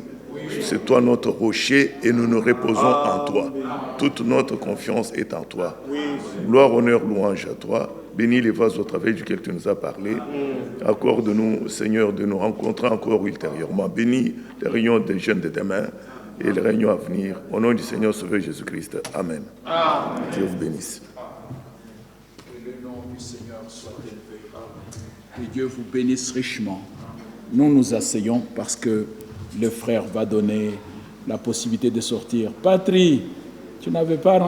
C'est toi notre rocher et nous nous reposons en toi. Toute notre confiance est en toi. Gloire, honneur, louange à toi. Bénis les vases au travers duquel tu nous as parlé. Accorde-nous, Seigneur, de nous rencontrer encore ultérieurement. Bénis les réunions des jeunes de demain et les réunions à venir. Au nom du Seigneur Sauveur Jésus-Christ. Amen. Dieu vous bénisse. Que le nom du Seigneur soit élevé. Que Dieu vous bénisse richement. Nous nous asseyons parce que le frère va donner la possibilité de sortir. Patrie, tu n'avais pas